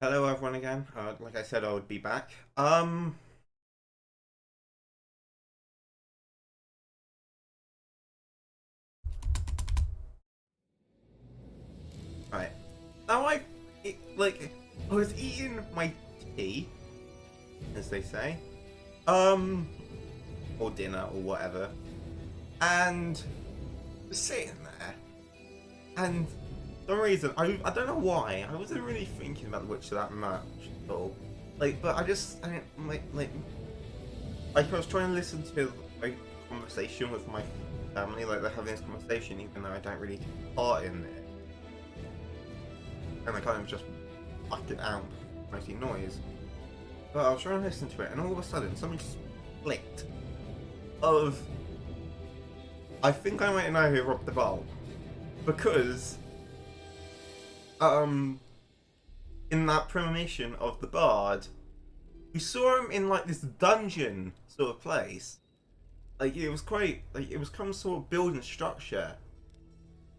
Hello everyone again. Like I said, I would be back. Right. Now I was eating my tea, as they say, or dinner or whatever, and sitting there, and for some reason I don't know why I wasn't really thinking about The Witcher that much at all. But I didn't like I was trying to listen to a conversation with my family, like they're having this conversation, even though I don't really take part in it, and I kind of just blacked it out, mostly noise. But I was trying to listen to it, and all of a sudden, something just clicked. Of, I think I might know who robbed the vault, because in that premonition of the bard, we saw him in like this dungeon sort of place. Like it was quite like it was some sort of building structure,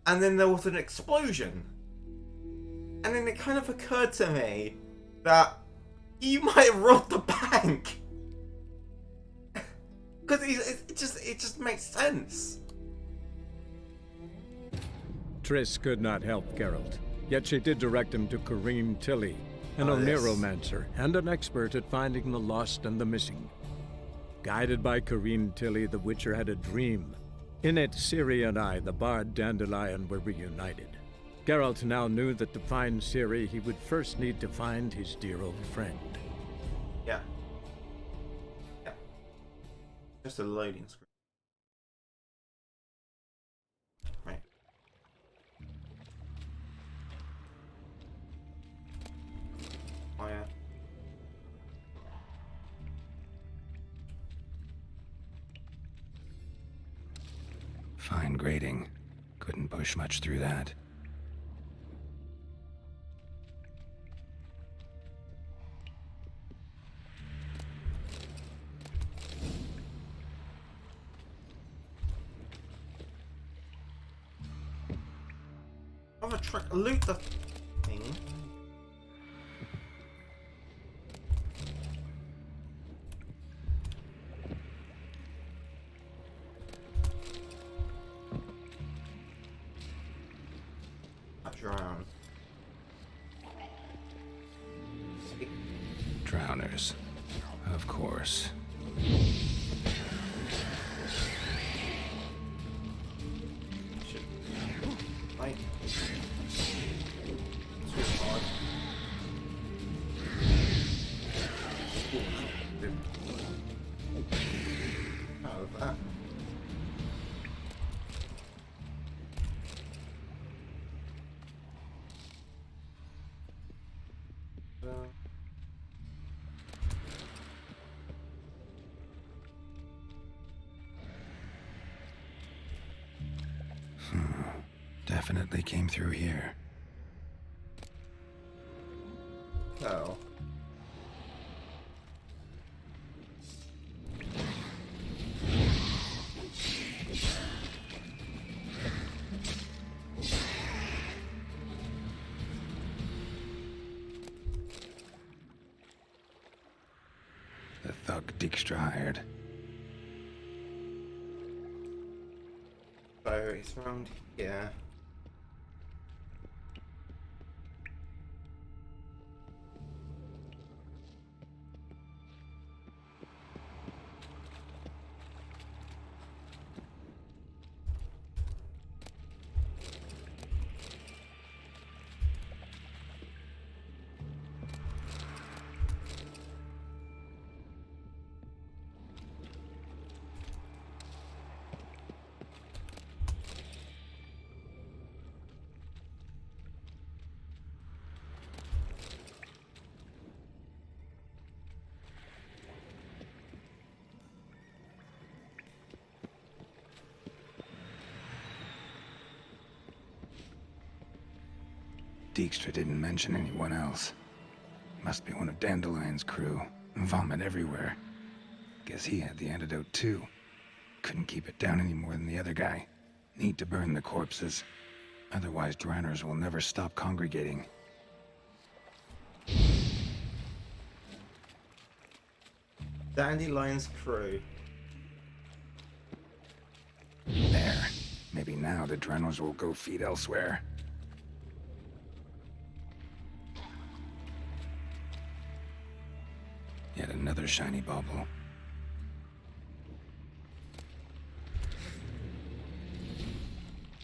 and then there was an explosion, and then it kind of occurred to me that he might have robbed the bank because it just makes sense. Triss could not help Geralt, yet she did direct him to Corrine Tilly, an Oh, yes. Oniromancer and an expert at finding the lost and the missing. Guided by Corrine Tilly, the Witcher had a dream. In it, Ciri and I, the bard Dandelion, were reunited. Geralt now knew that to find Ciri, he would first need to find his dear old friend. Yeah. Yeah. Just a loading screen. Right. Oh yeah. Fine grading. Couldn't push much through that. Other truck. Loot the thing. Drown. Drowners. Of course. Shit. Right. Switch hard. Oh, that. Definitely came through here. Oh. The thug Dijkstra hired. So it's around here. Dijkstra didn't mention anyone else. Must be one of Dandelion's crew. Vomit everywhere. Guess he had the antidote too. Couldn't keep it down any more than the other guy. Need to burn the corpses. Otherwise, drowners will never stop congregating. Dandelion's crew. There. Maybe now the Drenors will go feed elsewhere. Yet another shiny bauble.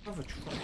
Have a trigger.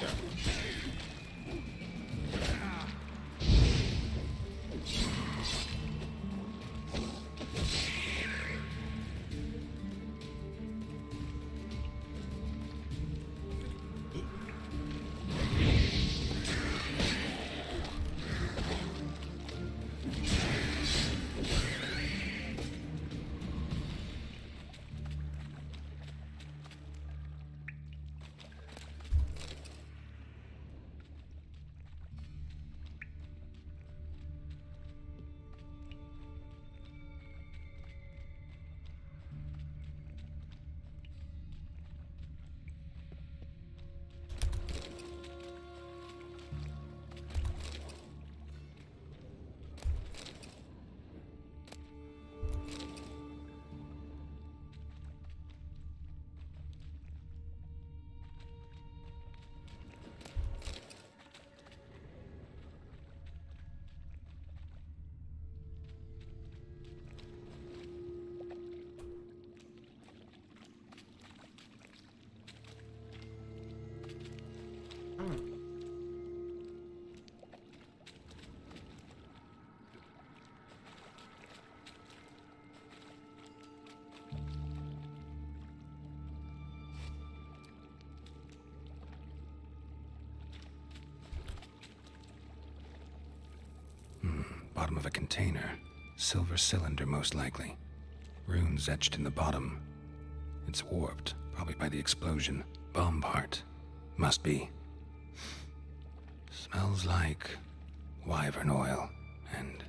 Bottom of a container. Silver cylinder, most likely. Runes etched in the bottom. It's warped, probably by the explosion. Bomb part. Must be. Smells like wyvern oil and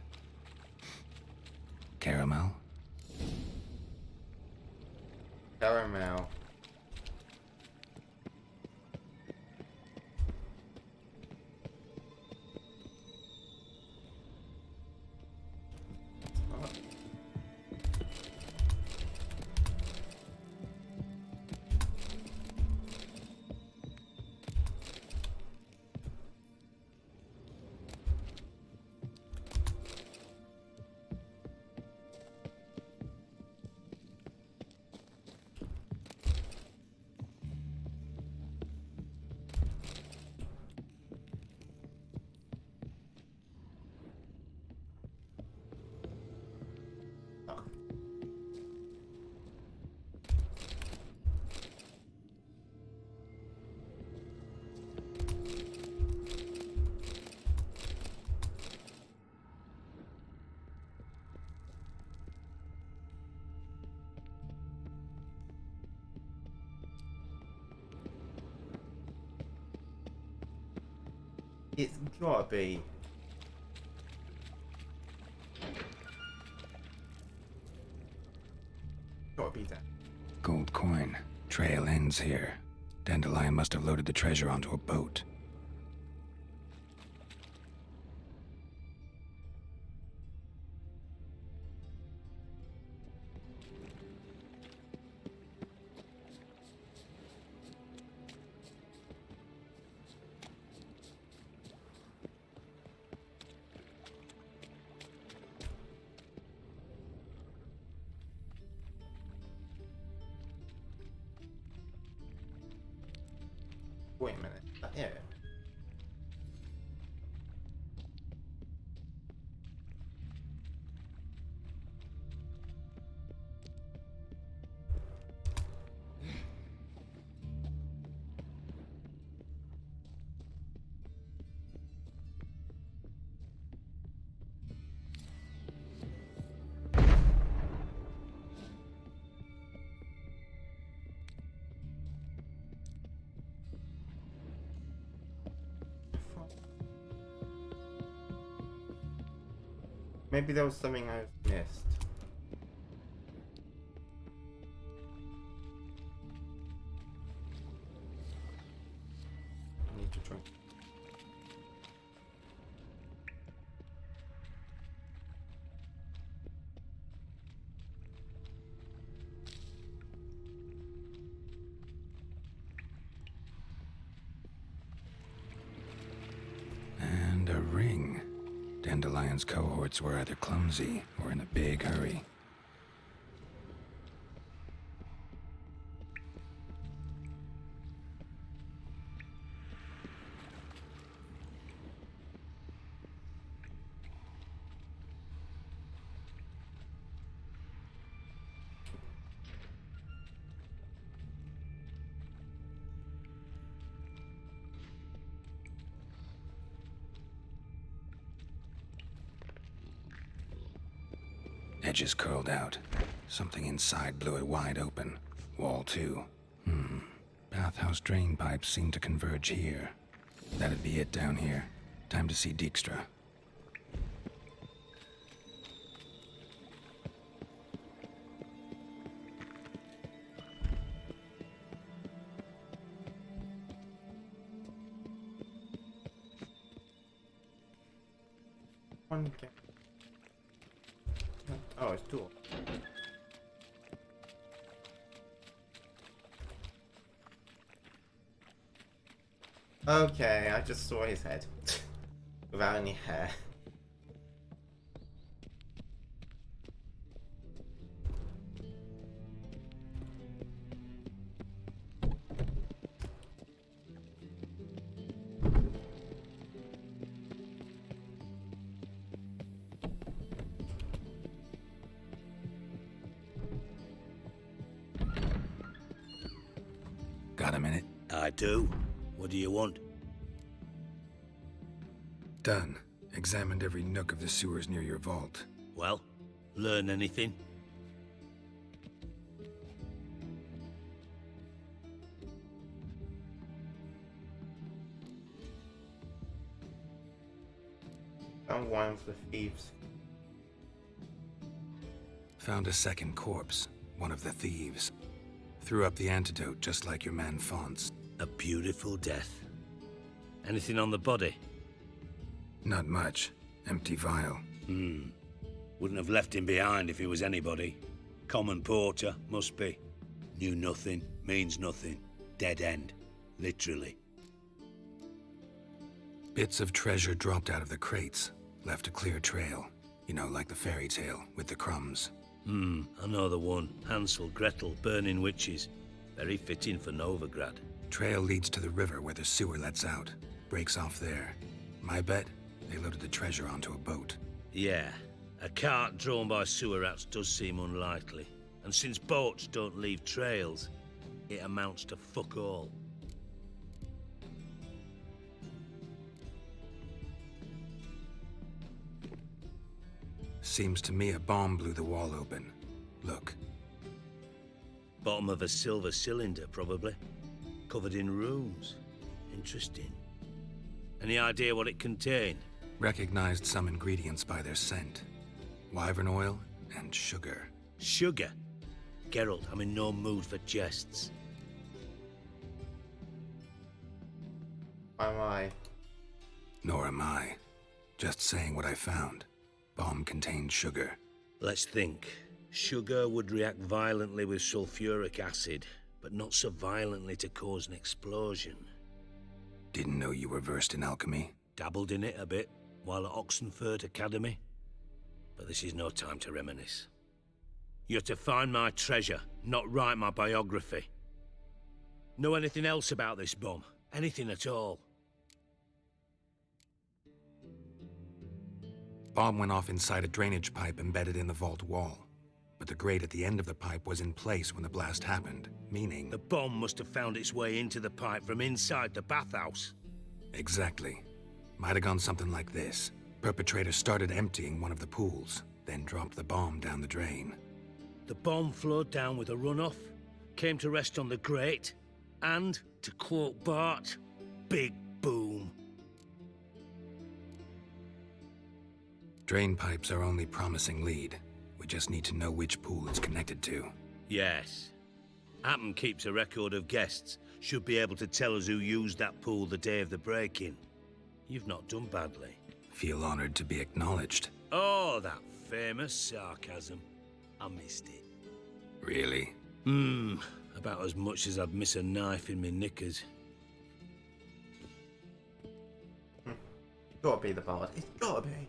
caramel. Caramel. It's gotta be. Gotta be that. Gold coin. Trail ends here. Dandelion must have loaded the treasure onto a boat. Wait a minute. Yeah. Maybe there was something I missed. I need to try. thing. Dandelion's cohorts were either clumsy or in a big hurry. Edges curled out. Something inside blew it wide open. Wall too. Bathhouse drain pipes seem to converge here. That'd be it down here. Time to see Dijkstra. One game. Oh, it's two. Okay, I just saw his head. Without any hair. Got a minute? I do. What do you want? Done. Examined every nook of the sewers near your vault. Well, learn anything? Found one for the thieves. Found a second corpse. One of the thieves. Threw up the antidote just like your man Fonts. A beautiful death. Anything on the body? Not much. Empty vial. Wouldn't have left him behind if he was anybody. Common porter, must be. Knew nothing, means nothing. Dead end. Literally. Bits of treasure dropped out of the crates. Left a clear trail. You know, like the fairy tale, with the crumbs. I know the one. Hansel, Gretel, burning witches. Very fitting for Novigrad. Trail leads to the river where the sewer lets out. Breaks off there. My bet, they loaded the treasure onto a boat. Yeah. A cart drawn by sewer rats does seem unlikely. And since boats don't leave trails, it amounts to fuck all. Seems to me a bomb blew the wall open. Look. Bottom of a silver cylinder, probably. Covered in runes. Interesting. Any idea what it contained? Recognized some ingredients by their scent. Wyvern oil and sugar. Sugar? Geralt, I'm in no mood for jests. Am I? Nor am I. Just saying what I found. Bomb contained sugar. Let's think. Sugar would react violently with sulfuric acid, but not so violently to cause an explosion. Didn't know you were versed in alchemy. Dabbled in it a bit while at Oxenford Academy. But this is no time to reminisce. You're to find my treasure, not write my biography. Know anything else about this bomb? Anything at all? Bomb went off inside a drainage pipe embedded in the vault wall. But the grate at the end of the pipe was in place when the blast happened, meaning... The bomb must have found its way into the pipe from inside the bathhouse. Exactly. Might have gone something like this. Perpetrator started emptying one of the pools, then dropped the bomb down the drain. The bomb flowed down with a runoff, came to rest on the grate, and, to quote Bart, big boom. Drain pipes are only promising lead. We just need to know which pool it's connected to. Yes. Appen keeps a record of guests. Should be able to tell us who used that pool the day of the break-in. You've not done badly. Feel honored to be acknowledged. Oh, that famous sarcasm. I missed it. Really? About as much as I'd miss a knife in my knickers. Gotta be the bard. It's gotta be.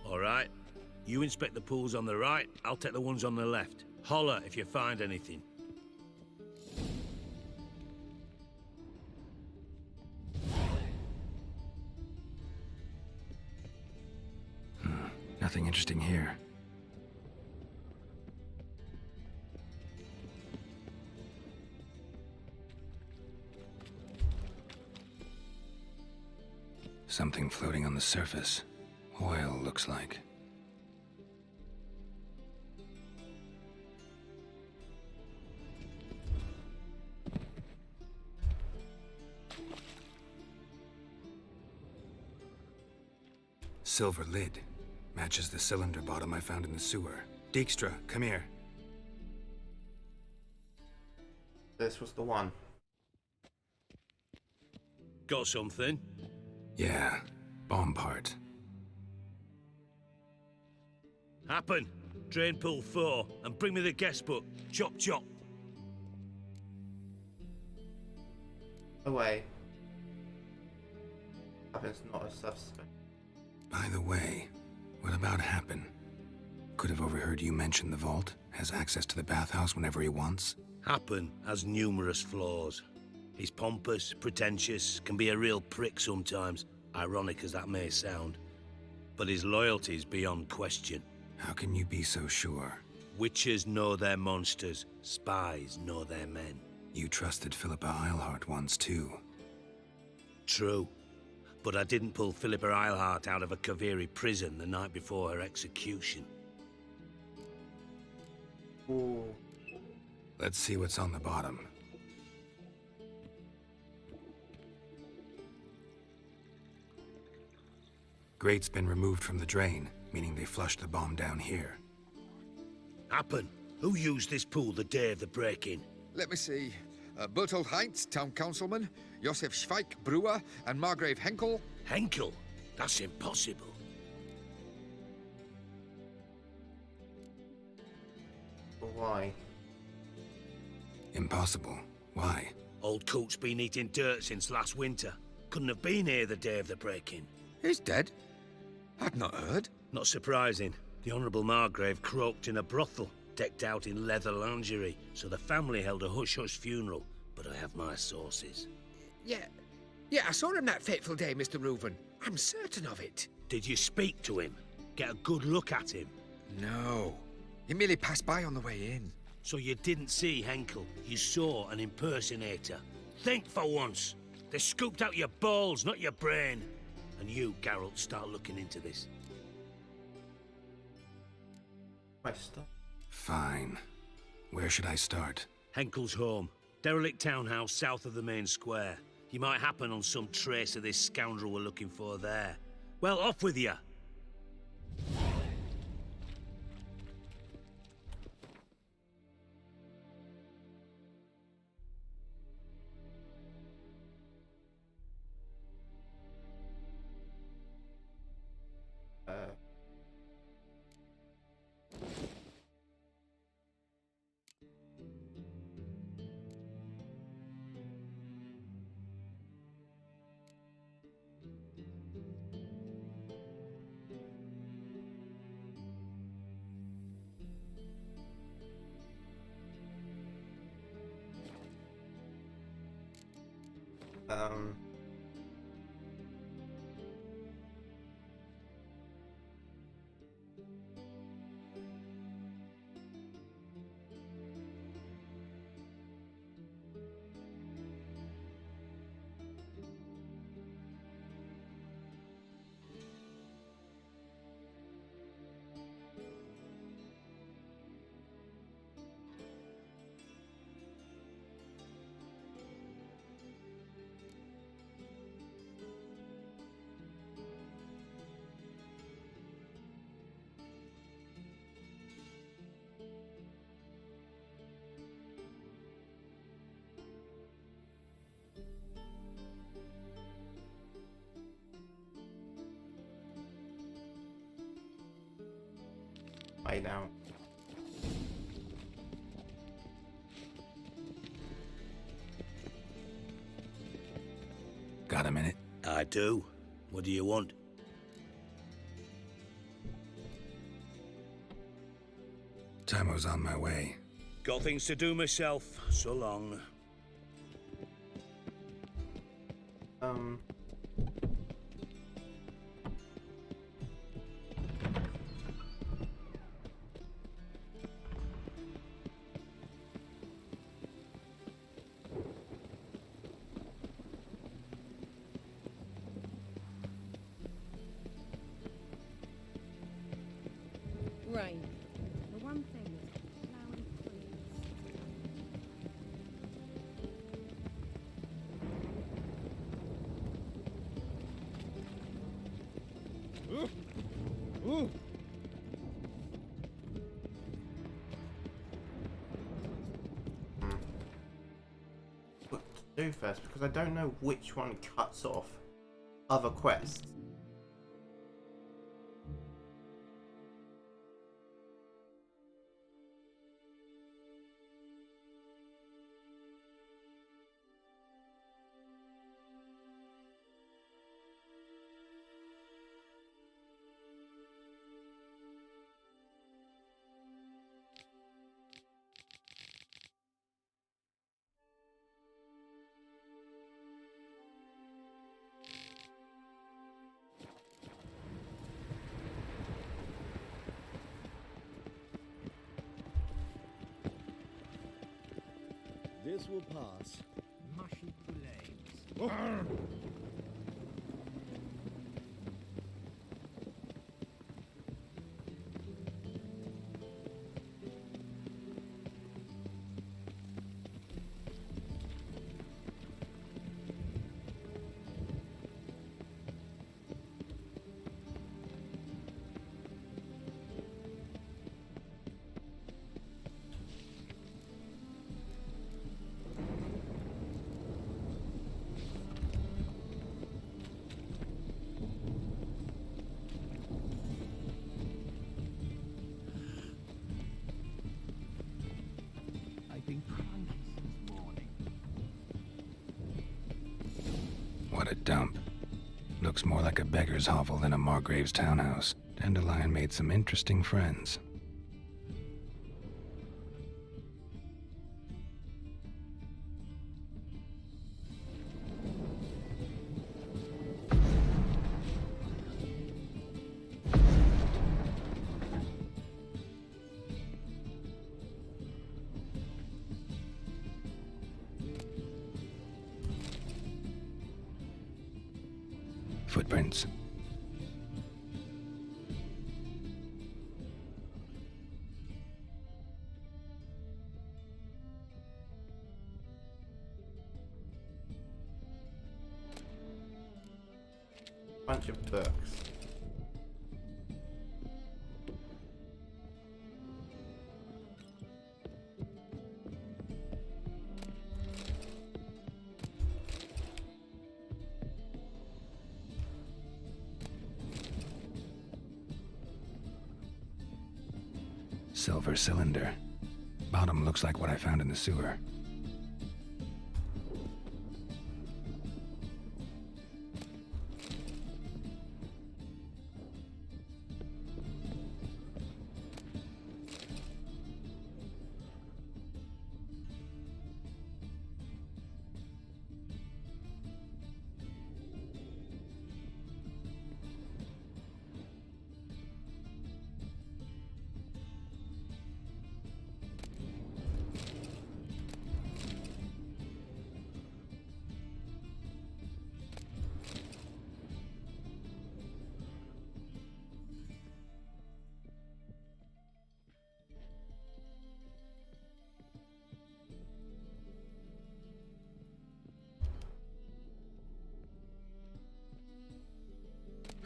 All right. You inspect the pools on the right, I'll take the ones on the left. Holler if you find anything. Nothing interesting here. Something floating on the surface. Oil, looks like. Silver lid. Matches the cylinder bottom I found in the sewer. Dijkstra, come here. This was the one. Got something? Yeah, bomb part. Happen. Drain pool 4, and bring me the guest book. Chop chop. Away. Happens not a suspect. By the way, what about Happen? Could have overheard you mention the vault. Has access to the bathhouse whenever he wants. Happen has numerous flaws. He's pompous, pretentious, can be a real prick sometimes, ironic as that may sound. But his loyalty's beyond question. How can you be so sure? Witches know their monsters, spies know their men. You trusted Philippa Eilhart once too. True. But I didn't pull Philippa Eilhart out of a Kaviri prison the night before her execution. Ooh. Let's see what's on the bottom. Grate's been removed from the drain, meaning they flushed the bomb down here. Happen. Who used this pool the day of the break-in? Let me see. Bertold Heinz, town councilman, Josef Schweik, brewer, and Margrave Henkel. Henkel? That's impossible. But why? Impossible. Why? Old Coot's been eating dirt since last winter. Couldn't have been here the day of the break-in. He's dead? I'd not heard. Not surprising. The Honourable Margrave croaked in a brothel, decked out in leather lingerie, so the family held a hush-hush funeral, but I have my sources. Yeah, I saw him that fateful day, Mr. Reuven. I'm certain of it. Did you speak to him? Get a good look at him? No. He merely passed by on the way in. So you didn't see Henkel, you saw an impersonator. Think for once. They scooped out your balls, not your brain. And you, Geralt, start looking into this. My stuff. Fine. Where should I start? Henkel's home. Derelict townhouse south of the main square. You might happen on some trace of this scoundrel we're looking for there. Well, off with you. Um. I know. Got a minute? do. What do you want? Tamo's on my way. Got things to do myself. So long. Um. Rain. The one thing is flowering trees. What to do first, because I don't know which one cuts off other quests. This will pass. Mushy flames. I've been crying since morning. What a dump. Looks more like a beggar's hovel than a Margrave's townhouse. Dandelion made some interesting friends. Footprints. Bunch of books. Silver cylinder. Bottom looks like what I found in the sewer.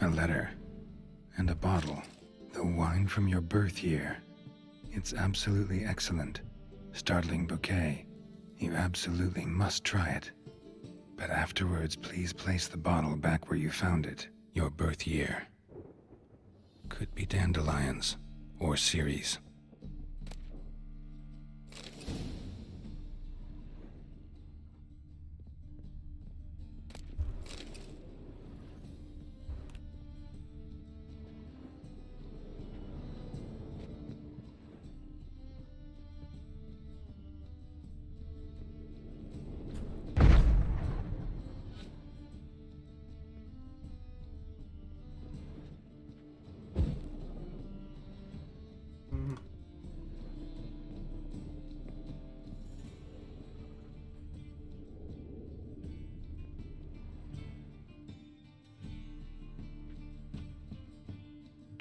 A letter. And a bottle. The wine from your birth year. It's absolutely excellent. Startling bouquet. You absolutely must try it. But afterwards, please place the bottle back where you found it. Your birth year. Could be dandelions. Or Ceres.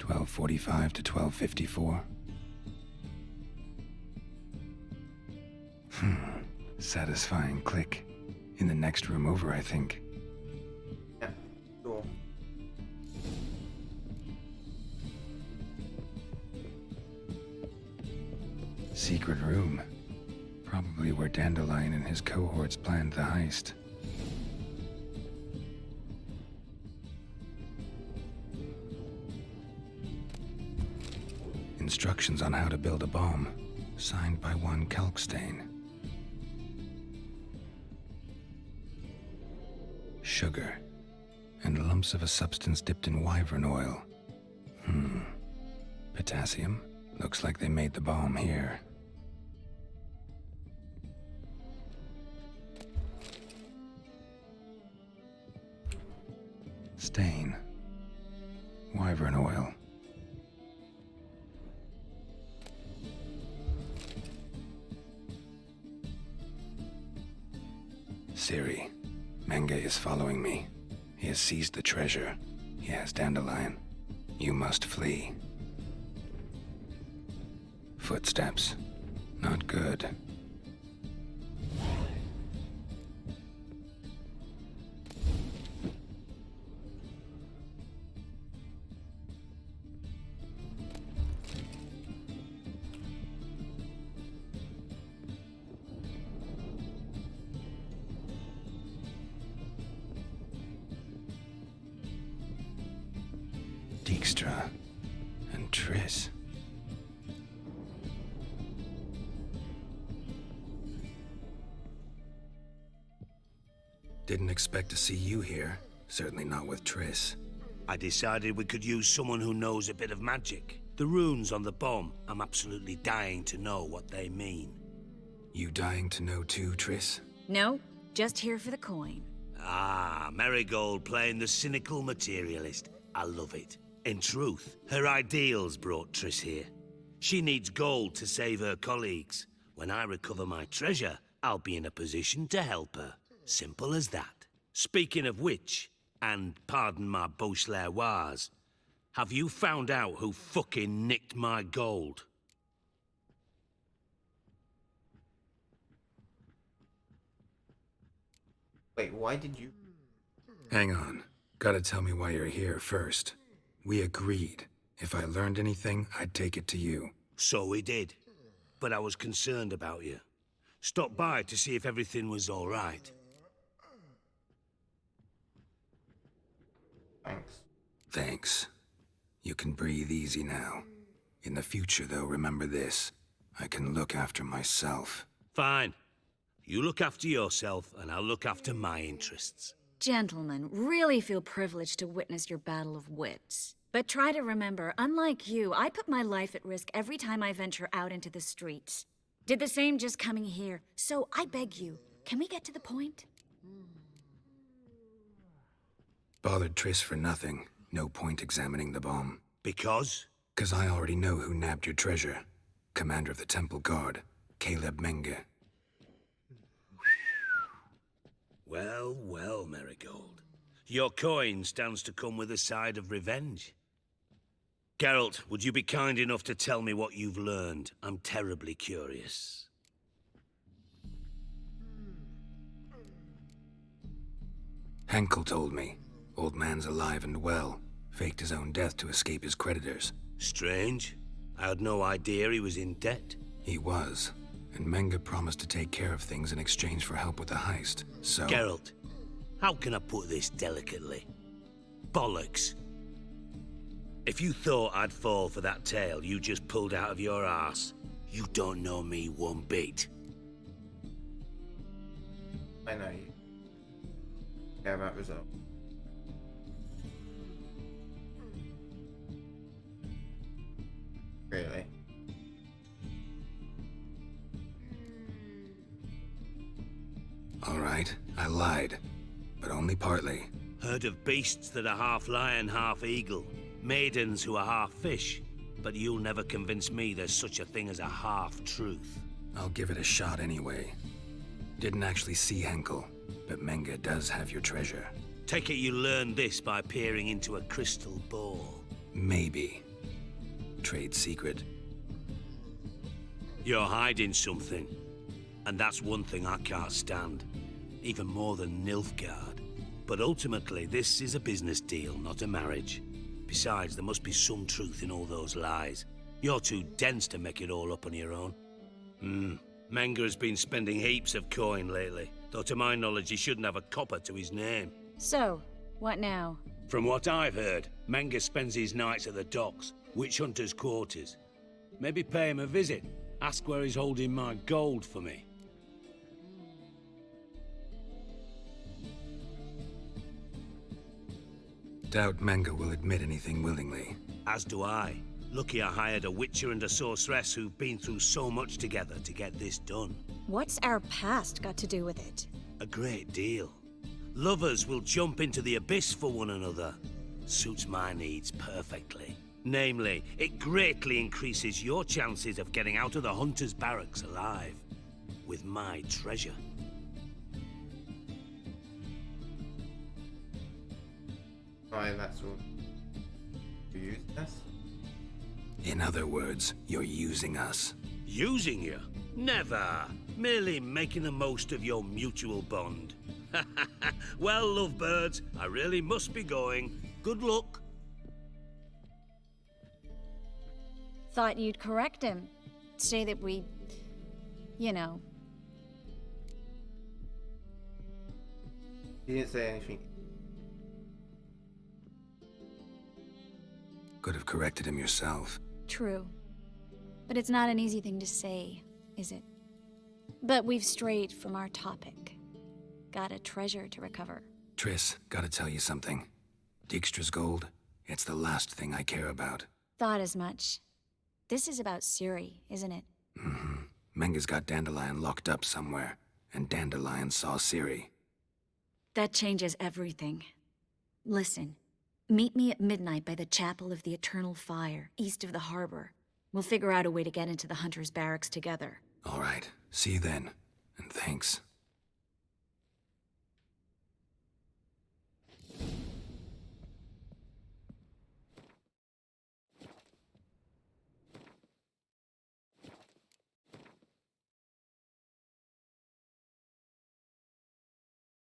1245 to 1254. Satisfying click. In the next room over, I think. Yeah, sure. Secret room. Probably where Dandelion and his cohorts planned the heist. Instructions on how to build a bomb, signed by one Kalkstein. Sugar, and lumps of a substance dipped in wyvern oil. Potassium? Looks like they made the bomb here. Stain. Wyvern oil. Ciri, Menge is following me. He has seized the treasure. He has Dandelion. You must flee. Footsteps. Not good. Dijkstra and Triss. Didn't expect to see you here. Certainly not with Triss. I decided we could use someone who knows a bit of magic. The runes on the bomb, I'm absolutely dying to know what they mean. You dying to know too, Triss? No, just here for the coin. Ah, Marigold playing the cynical materialist. I love it. In truth, her ideals brought Triss here. She needs gold to save her colleagues. When I recover my treasure, I'll be in a position to help her. Simple as that. Speaking of which, and pardon my Beauclervois, have you found out who fucking nicked my gold? Wait, why did you... Hang on. Gotta tell me why you're here first. We agreed. If I learned anything, I'd take it to you. So we did. But I was concerned about you. Stopped by to see if everything was all right. Thanks. Thanks. You can breathe easy now. In the future, though, remember this. I can look after myself. Fine. You look after yourself, and I'll look after my interests. Gentlemen, really feel privileged to witness your battle of wits. But try to remember, unlike you, I put my life at risk every time I venture out into the streets. Did the same just coming here. So I beg you, can we get to the point? Bothered Triss for nothing. No point examining the bomb. Because? 'Cause I already know who nabbed your treasure. Commander of the Temple Guard, Caleb Menge. Well, well, Marigold. Your coin stands to come with a side of revenge. Geralt, would you be kind enough to tell me what you've learned? I'm terribly curious. Henkel told me. Old man's alive and well. Faked his own death to escape his creditors. Strange. I had no idea he was in debt. He was. And Menge promised to take care of things in exchange for help with the heist. So... Geralt, how can I put this delicately? Bollocks. If you thought I'd fall for that tale you just pulled out of your arse, you don't know me one bit. I know you care about results. Really? All right, I lied. But only partly. Heard of beasts that are half lion, half eagle. Maidens who are half fish. But you'll never convince me there's such a thing as a half-truth. I'll give it a shot anyway. Didn't actually see Henkel, but Menge does have your treasure. Take it you learned this by peering into a crystal ball. Maybe. trade secret. You're hiding something. And that's one thing I can't stand. Even more than Nilfgaard. But ultimately, this is a business deal, not a marriage. Besides, there must be some truth in all those lies. You're too dense to make it all up on your own. Menga has been spending heaps of coin lately, though to my knowledge he shouldn't have a copper to his name. So, what now? From what I've heard, Menga spends his nights at the docks, witch hunters' quarters. Maybe pay him a visit. Ask where he's holding my gold for me. Doubt Menga will admit anything willingly. As do I. Lucky I hired a witcher and a sorceress who've been through so much together to get this done. What's our past got to do with it? A great deal. Lovers will jump into the abyss for one another. Suits my needs perfectly. Namely, it greatly increases your chances of getting out of the hunter's barracks alive. With my treasure. Right, that's all. You use this? In other words, you're using us. Using you? Never. Merely making the most of your mutual bond. Well, lovebirds, I really must be going. Good luck. Thought you'd correct him. Say that we... you know. He didn't say anything. Could have corrected him yourself. True. But it's not an easy thing to say, is it? But we've strayed from our topic. Got a treasure to recover. Triss, gotta tell you something. Dijkstra's gold, it's the last thing I care about. Thought as much. This is about Ciri, isn't it? Mm-hmm. Menga's got Dandelion locked up somewhere, and Dandelion saw Ciri. That changes everything. Listen, meet me at midnight by the Chapel of the Eternal Fire, east of the harbor. We'll figure out a way to get into the Hunter's Barracks together. All right, see you then, and thanks.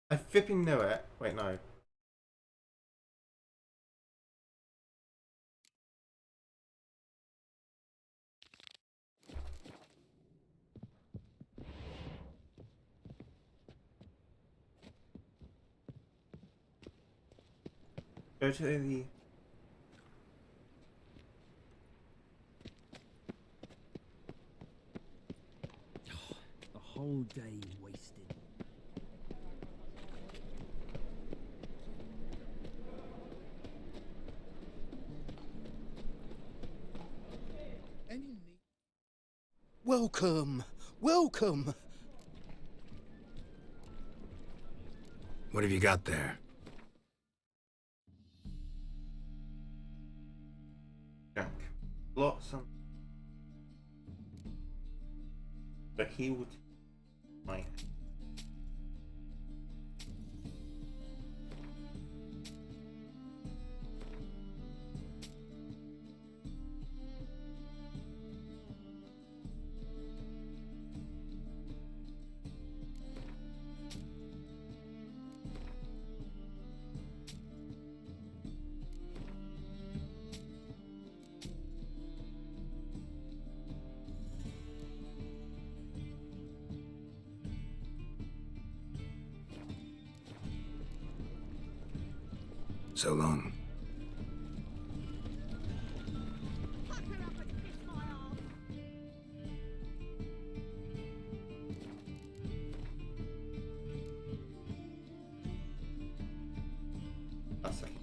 I flipping knew it. Wait, no. Go to the... The whole day wasted. Welcome! Welcome! What have you got there? Junk. Lots of... But he would... My... So long. A second.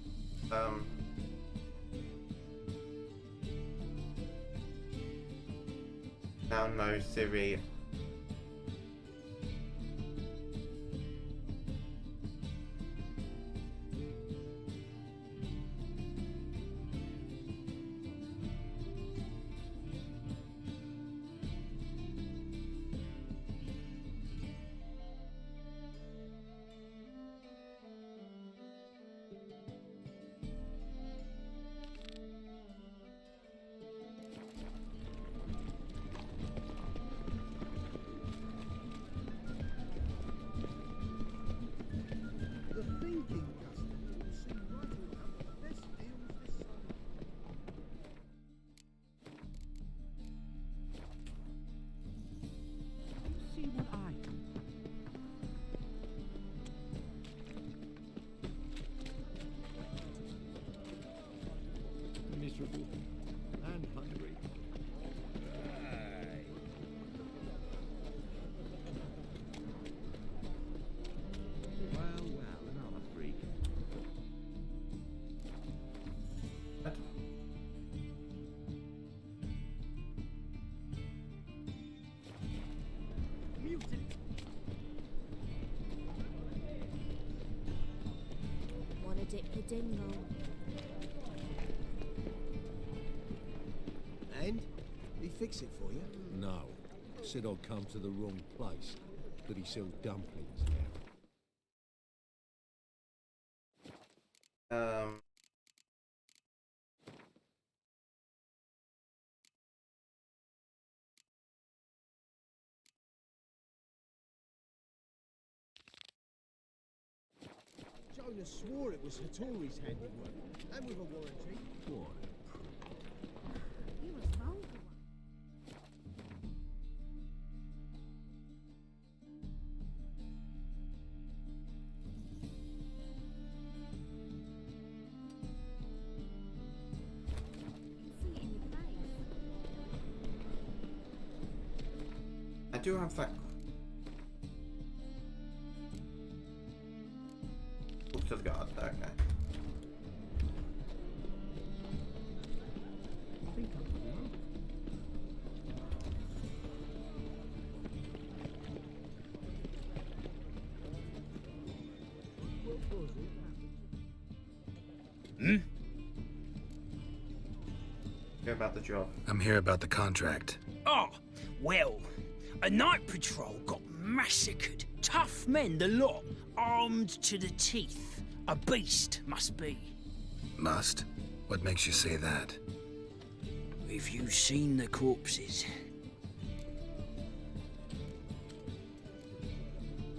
Now no, Ciri. miserable and hungry. Well, another freak. Wanna dip your dingle? And? He fix it for you? No. Said I'd come to the wrong place. But he sells dumplings now. Jonas swore it was Hattori's handiwork, and with a warranty. What? He was wrong for one. See it in your face. I do have that. Look to the guard. Okay. Hmm? Hear about the job. I'm here about the contract. Oh, well, a night patrol got massacred. Tough men, the lot, armed to the teeth. A beast, must be. Must? What makes you say that? If you've seen the corpses.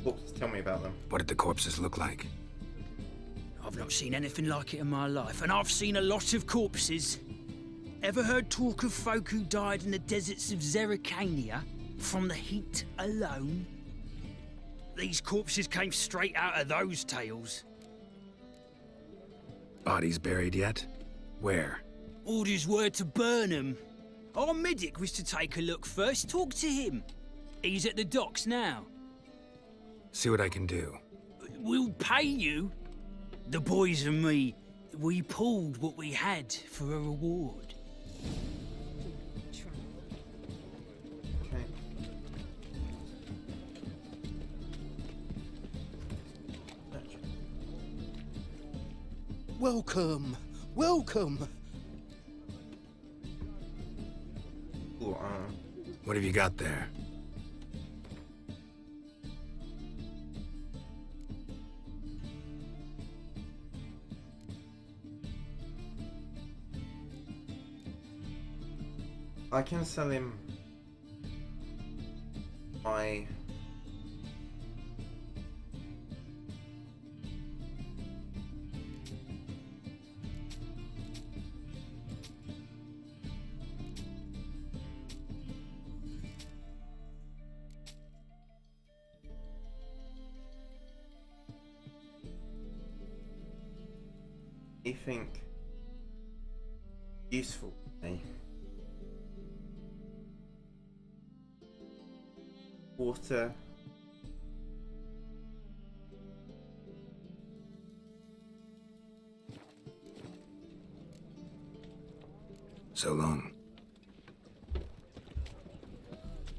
Oops, tell me about them. What did the corpses look like? I've not seen anything like it in my life, and I've seen a lot of corpses. Ever heard talk of folk who died in the deserts of Zerrikania from the heat alone? These corpses came straight out of those tales. Bodies buried yet? Where? Orders were to burn them. Our medic was to take a look first, talk to him. He's at the docks now. See what I can do. We'll pay you. The boys and me, we pulled what we had for a reward. Okay. Welcome, welcome. Ooh, What have you got there? I can sell him my anything useful to me. Water. So long.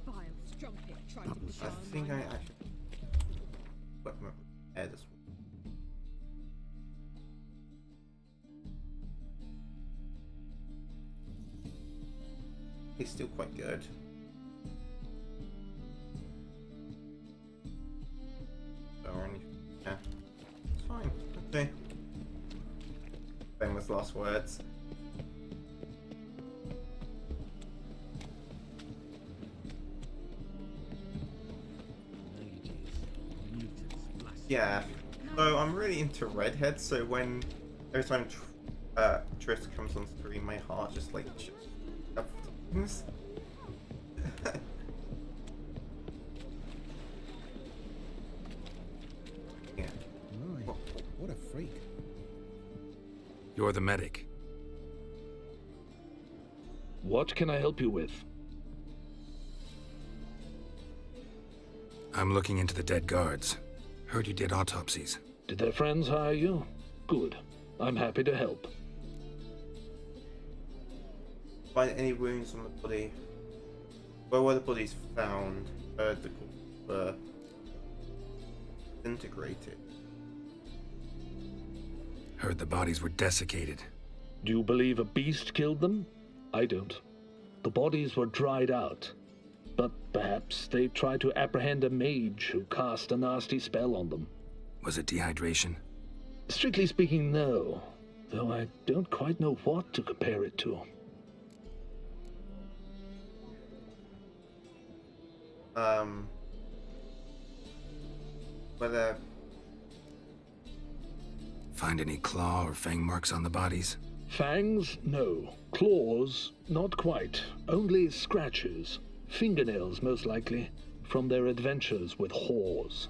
Vile strumpet tried to I disarm think my I love. actually put my hair this way. He's still quite good. Or anything. Yeah. It's fine. Okay. Famous last words. Yeah. So I'm really into redheads, so when every time Triss comes on screen, my heart just like yeah. Right. What a freak. You're the medic. What can I help you with? I'm looking into the dead guards. Heard you did autopsies. Did their friends hire you? Good. I'm happy to help. Find any wounds on the body? Where were the bodies found? Heard the corpses were disintegrated. Heard the bodies were desiccated. Do you believe a beast killed them? I don't. The bodies were dried out. But perhaps they tried to apprehend a mage who cast a nasty spell on them. Was it dehydration? Strictly speaking, no. Though I don't quite know what to compare it to. Whether... Find any claw or fang marks on the bodies? Fangs? No. Claws? Not quite. Only scratches. Fingernails, most likely, from their adventures with whores.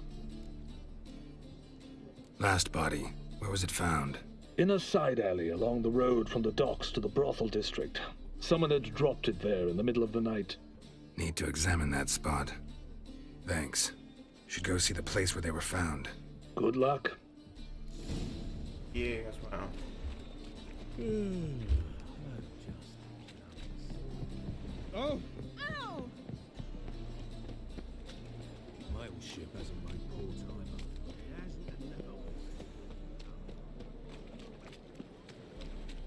Last body, where was it found? In a side alley along the road from the docks to the brothel district. Someone had dropped it there in the middle of the night. Need to examine that spot. Thanks. Should go see the place where they were found. Good luck. You as well. Oh! Ow! My old ship hasn't made poor timer.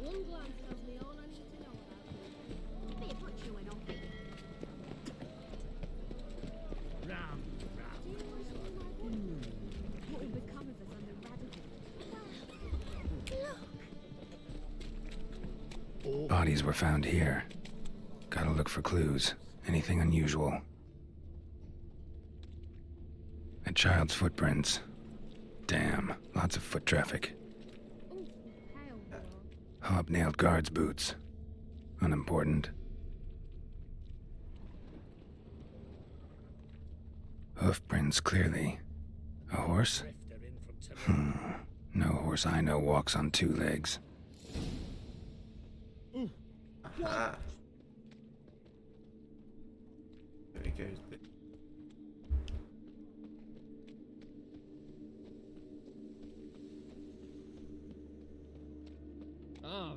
One glance tells me all I need to know about you. Be a butcher when I'm thinking. Round. Do you know something I wonder? What would become of us under Radical? Look! Bodies were found here. Gotta look for clues. Anything unusual. A child's footprints. Damn, lots of foot traffic. Oh, hell no. Hobnailed guards' boots. Unimportant. Hoof prints clearly. A horse? No horse I know walks on two legs. Aha. There he goes. Ah.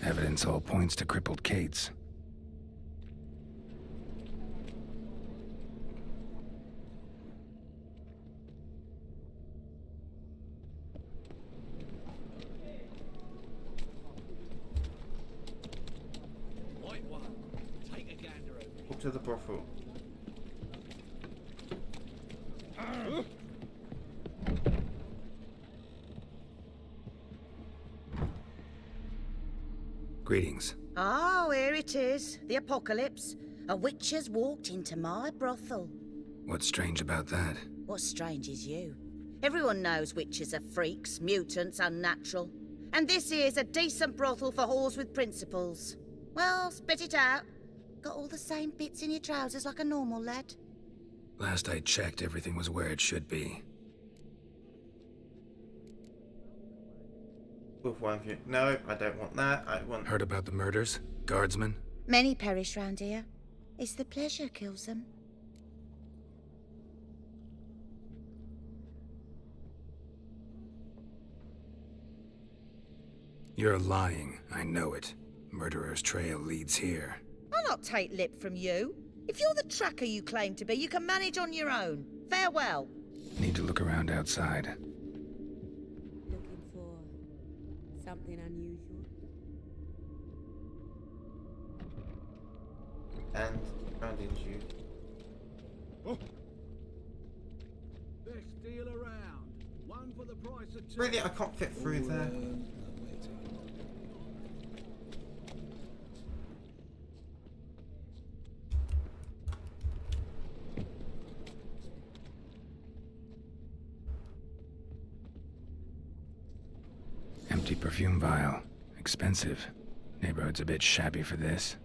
Evidence all points to crippled Kate's. Up to the brothel. Greetings. Oh, here it is. The apocalypse. A witch has walked into my brothel. What's strange about that? What's strange is you. Everyone knows witches are freaks, mutants, unnatural. And this here's a decent brothel for whores with principles. Well, spit it out. Got all the same bits in your trousers like a normal lad. Last I checked, everything was where it should be. With one view. No, I don't want that. I want... Heard about the murders? Guardsmen? Many perish round here. It's the pleasure kills them. You're lying. I know it. Murderer's trail leads here. I'll not take lip from you. If you're the tracker you claim to be, you can manage on your own. Farewell. Need to look around outside. Looking for something unusual? And found you. Oh. Best deal around. One for the price of two. Really, I can't fit through there. Empty perfume vial. Expensive. Neighborhood's a bit shabby for this.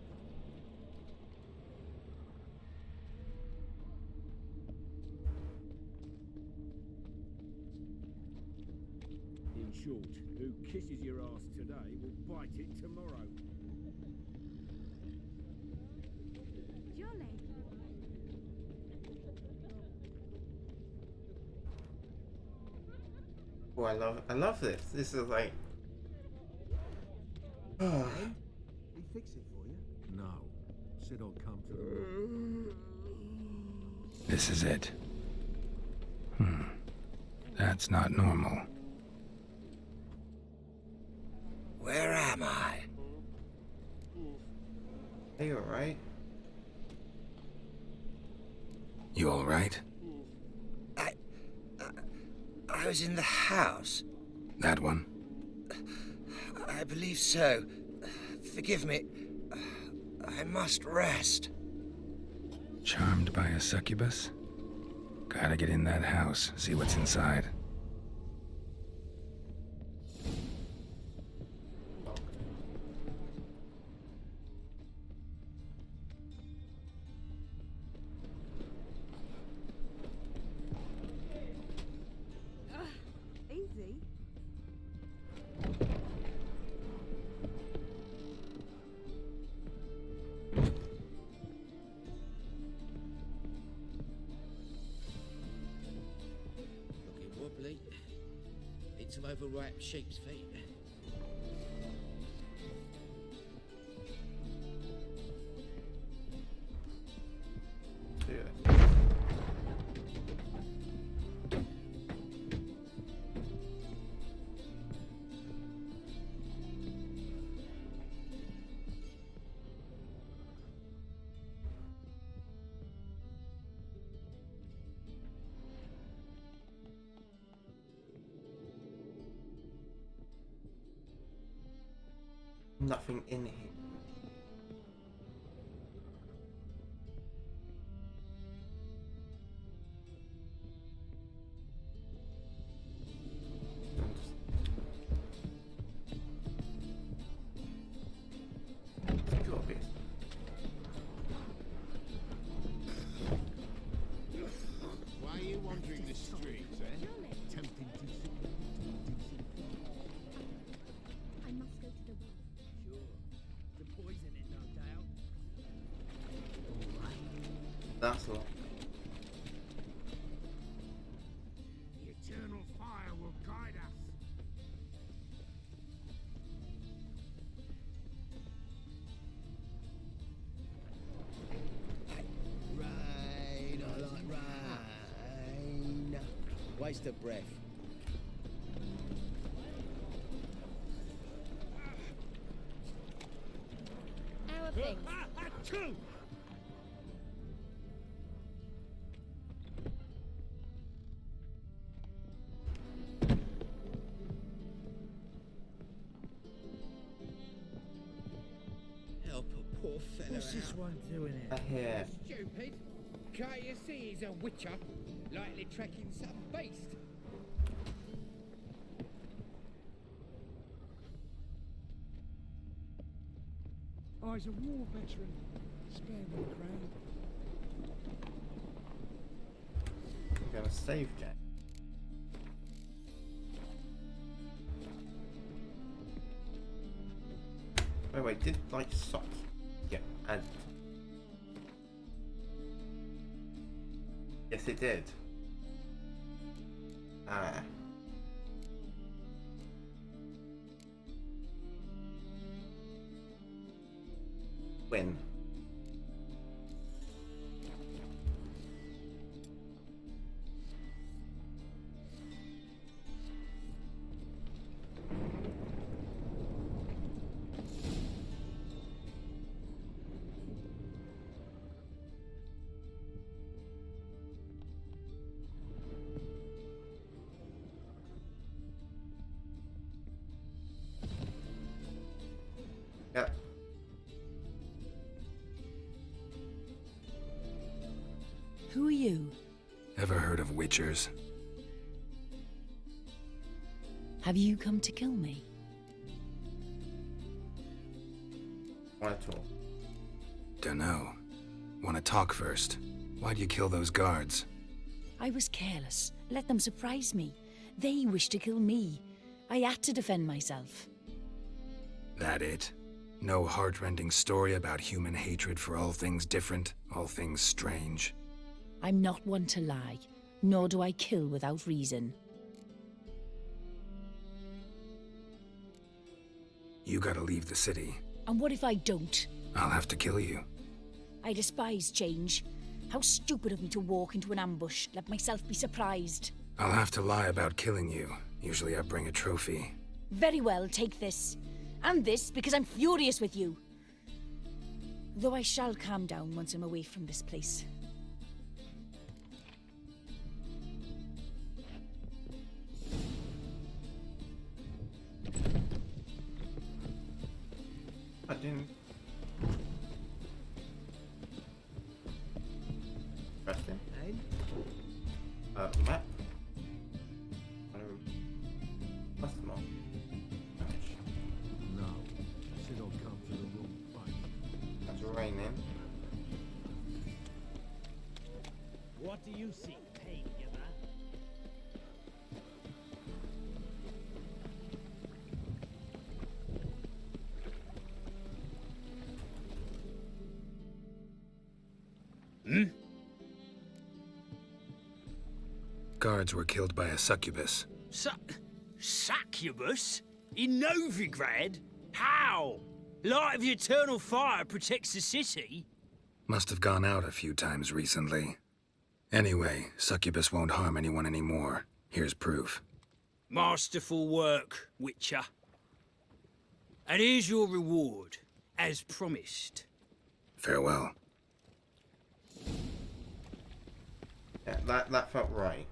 short. Who kisses your ass today will bite it tomorrow. Jolly. Oh, I love this. This is like. He fix it for you? No. Said I'll come to the room. This is it. That's not normal. Where am I? Are you alright? You all right? I was in the house. That one? I believe so. Forgive me. I must rest. Charmed by a succubus? Gotta get in that house, see what's inside. Easy. Looking wobbly. Need some overripe sheep's feet. Yeah. Nothing in here. Why are you wandering the streets, eh? Tempting to I must go to the well. Sure. To poison it, no doubt. That's all. The eternal fire will guide us. Rain, I like rain. Waste of breath. Our things. Help a poor fella What's this out. one doing here? I hear. Stupid. Can't you see he's a witcher? Likely tracking some beast. Oh, he's a war veteran. Spare me the crown. I'm gonna save Jack. Wait, did like socks get added? Yes, it did. Ah. When? Yep. Who are you? Ever heard of witchers? Have you come to kill me? Wanna talk? Dunno. Wanna talk first? Why'd you kill those guards? I was careless. Let them surprise me. They wish to kill me. I had to defend myself. That it? No heartrending story about human hatred for all things different, all things strange? I'm not one to lie, nor do I kill without reason. You gotta leave the city. And what if I don't? I'll have to kill you. I despise change. How stupid of me to walk into an ambush, let myself be surprised. I'll have to lie about killing you. Usually I bring a trophy. Very well, take this. And this, because I'm furious with you. Though I shall calm down once I'm away from this place. I didn't. Interesting. Map. What's the map? No. Said I'll come to the wrong place. It's raining. What do you see, painkiller? Guards were killed by a succubus. Succubus? In Novigrad? How? Light of the eternal fire protects the city? Must have gone out a few times recently. Anyway, succubus won't harm anyone anymore. Here's proof. Masterful work, Witcher. And here's your reward, as promised. Farewell. Yeah, that felt right.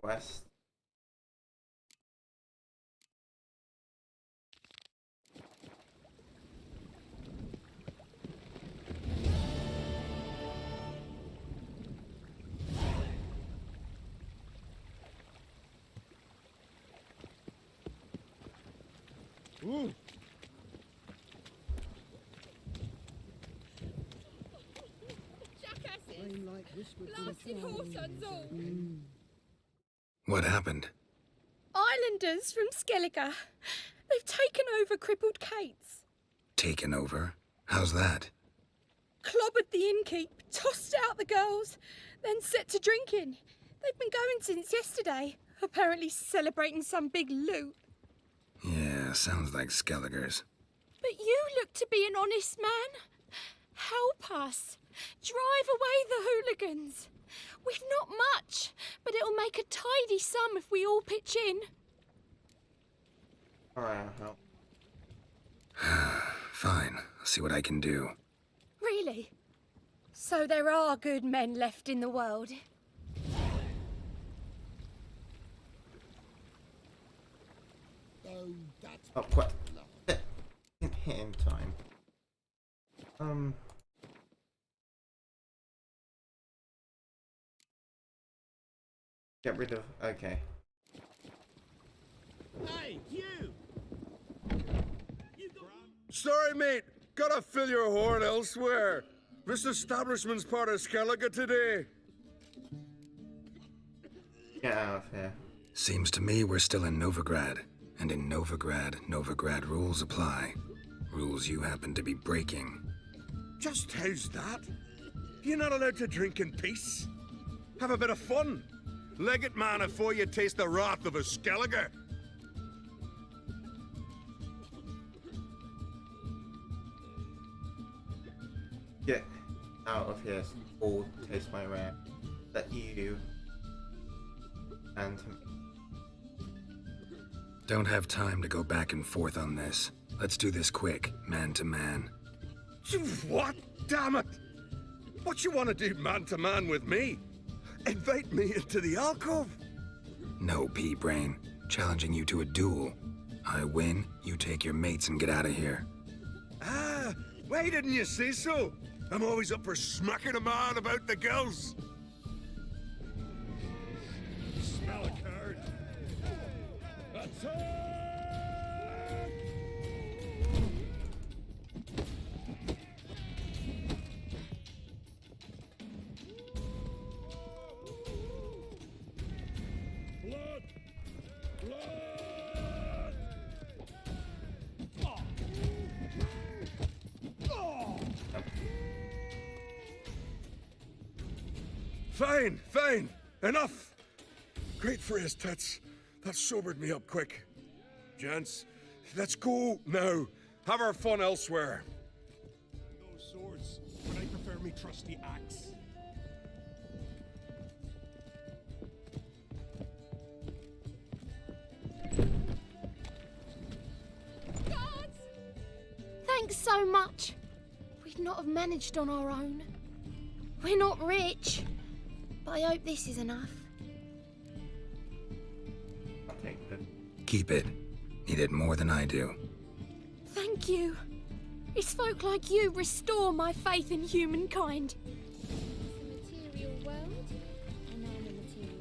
West. Ooh. Jackasses! Like Blasted whoresons all! What happened? Islanders from Skellige. They've taken over crippled Kate's. Taken over? How's that? Clobbered the innkeep, tossed out the girls, then set to drinking. They've been going since yesterday, apparently celebrating some big loot. Yeah, sounds like Skellige's. But you look to be an honest man. Help us. Drive away the hooligans. We've not much, but it'll make a tidy sum if we all pitch in. Alright, I'll help. Fine, I'll see what I can do. Really? So there are good men left in the world? Oh, what? Didn't hit in time. Get rid of. Okay. Hey, you! Sorry, mate. Gotta fill your horn elsewhere. This establishment's part of Skellige today. Get out of here. Seems to me we're still in Novigrad. And in Novigrad rules apply. Rules you happen to be breaking. Just how's that? You're not allowed to drink in peace? Have a bit of fun. Leg it, man, before you taste the wrath of a Skellige. Get out of here or taste my wrath. That you and Don't have time to go back and forth on this. Let's do this quick, man to man. What? Damn it! What you want to do man to man with me? Invite me into the alcove? No, pea-brain. Challenging you to a duel. I win, you take your mates and get out of here. Ah, why didn't you say so? I'm always up for smacking a man about the gills. Smell a card. Attack! Fine, fine. Enough. Great for his tits. That sobered me up quick. Gents, let's go now. Have our fun elsewhere. Those swords, but I prefer me trusty axe. Guards! Thanks so much. We'd not have managed on our own. We're not rich, but I hope this is enough. I'll take it. Keep it. Need it more than I do. Thank you. It's folk like you restore my faith in humankind. Material world, and I'm a material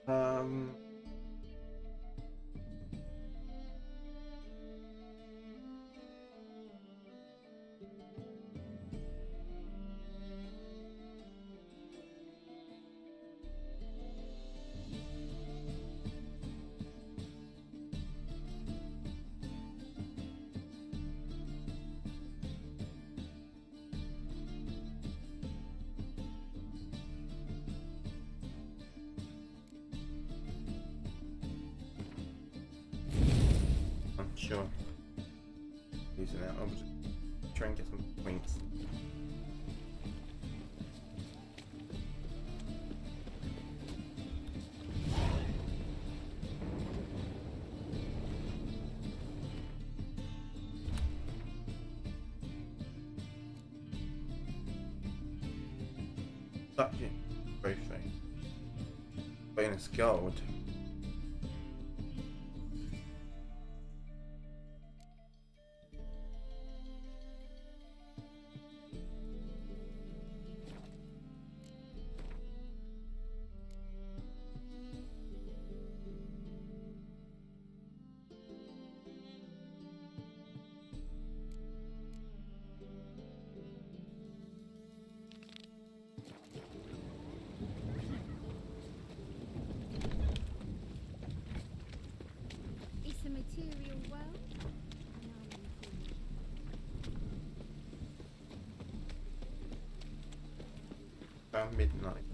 Um. Sure. Using it. I'll just try and get some points. Lucky. Trophy. Bonus gold. It's a material world. About midnight.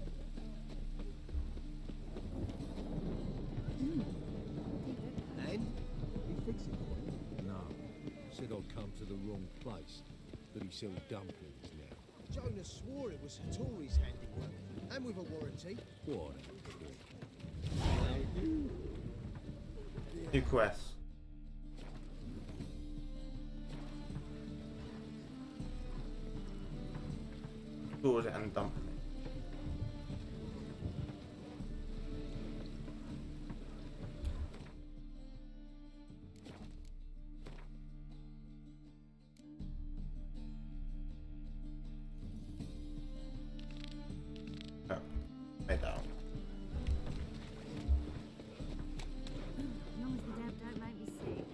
And? You fix it for you? No. Said I'd come to the wrong place. But he sells dumplings now. Jonas swore it was Hattori's handiwork. And with a warranty. What? New quests. Sword and dumpling. Oh, made that one. As long as the damn don't make me sick.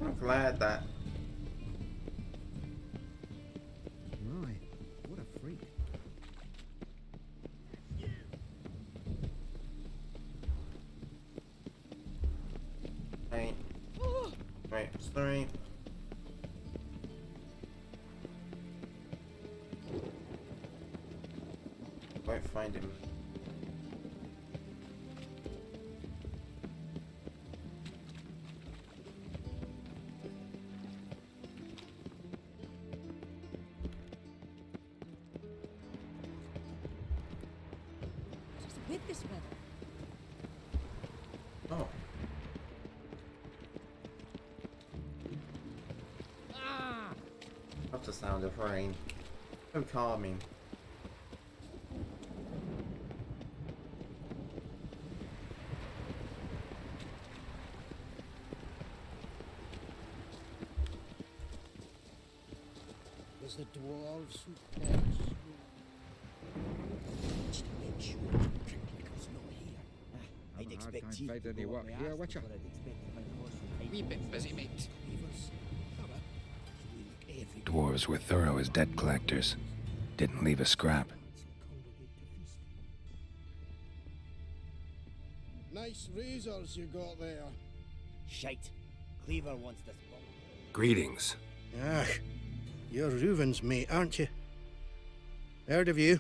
I'm glad that Right. What a freak. Wait, sorry. Won't find him. Just with this weather. Oh. love the sound of rain. So calming. There's the dwarves who perish. Just to make sure Crickle's not here. I'd expect you find to any go work up here, my Witcher? arse, but I'd expect to find a horse from Wee bit busy, mate. Dwarves were thorough as debt collectors. Didn't leave a scrap. Nice razors you got there. Shite. Cleaver wants this book. Greetings. Ah, you're Reuven's mate, aren't you? Heard of you.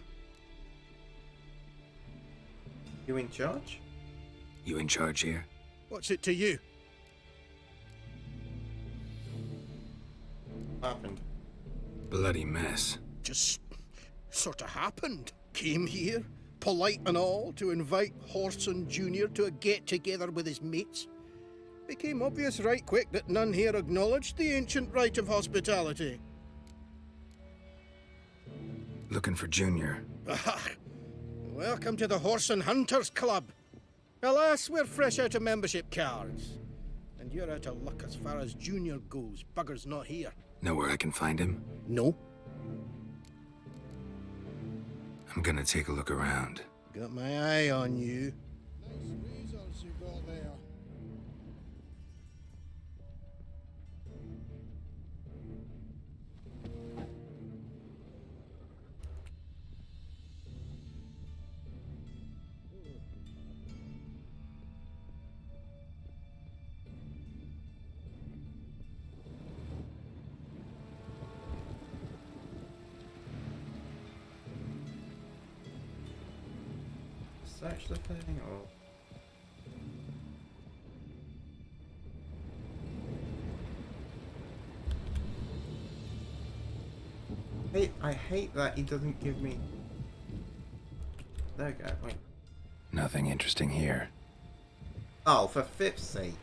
You in charge? You in charge here? What's it to you? What happened? Bloody mess. Just sort of happened. Came here, polite and all, to invite Horson Jr. to a get-together with his mates. Became obvious right quick that none here acknowledged the ancient rite of hospitality. Looking for Junior. Welcome to the Horse and Hunters Club. Alas, we're fresh out of membership cards. And you're out of luck as far as Junior goes. Bugger's not here. Know where I can find him? No. I'm gonna take a look around. Got my eye on you. Nice razors you got there. Search the thing or... I hate that he doesn't give me... There we go, wait. Nothing interesting here. Oh, for fifth's sake.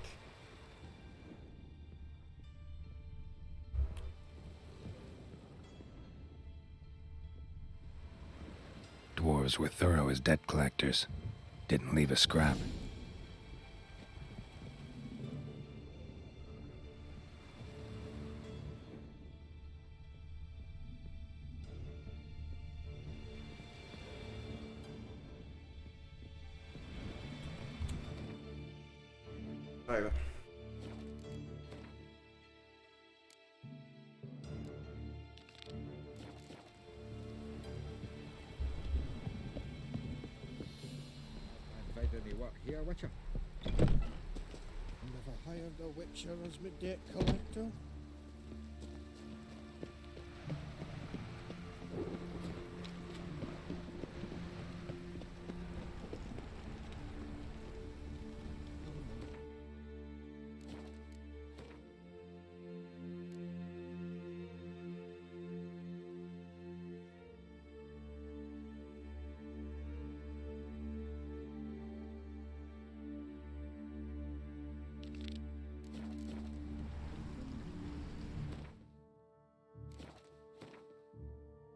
Dwarves were thorough as debt collectors. Didn't leave a scrap. Over. Find any work here, Witcher? Never hired a Witcher as my debt collector.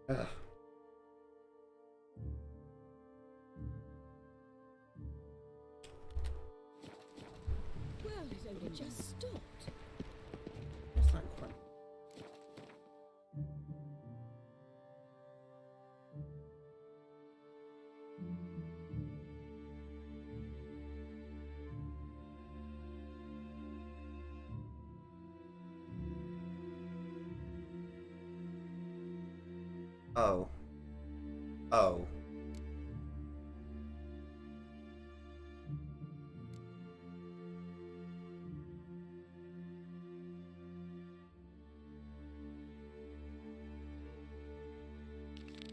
Ugh. Well, it only just stopped. What's that quite? Oh. Oh.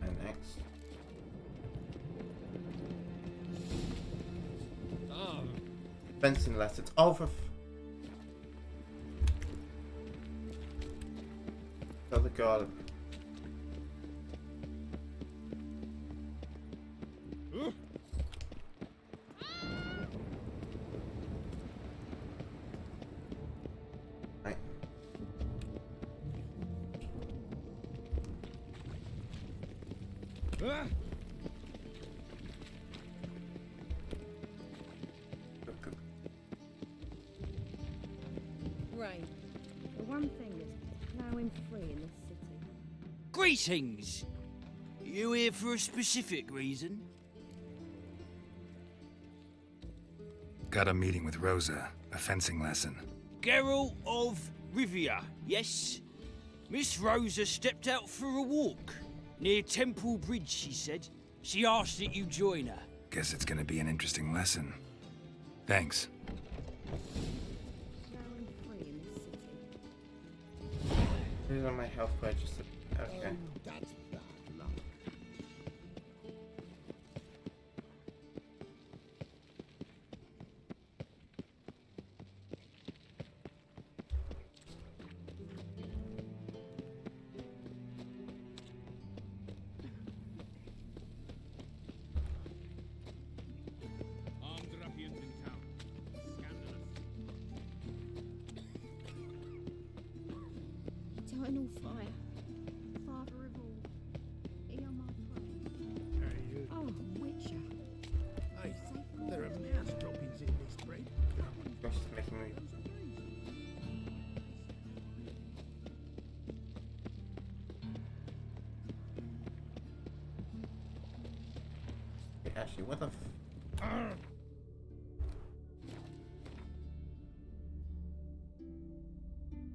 And next. Benson lessons. Oh, for the god. Right. Right. The one thing is plowing free in this city. Greetings! You here for a specific reason? Got a meeting with Rosa, a fencing lesson. Geralt of Rivia, yes? Miss Rosa stepped out for a walk. Near Temple Bridge, she said. She asked that you join her. Guess it's gonna be an interesting lesson. Thanks. Plowing free in this city. These are my health purchases. Okay. That's bad luck. Armed ruffians in town. Scandalous. Eternal fire. Father of all. Hear my prayer. Oh, Witcher. Hey, there are mouse droppings in this bread. Gosh, it's making me. Actually, what the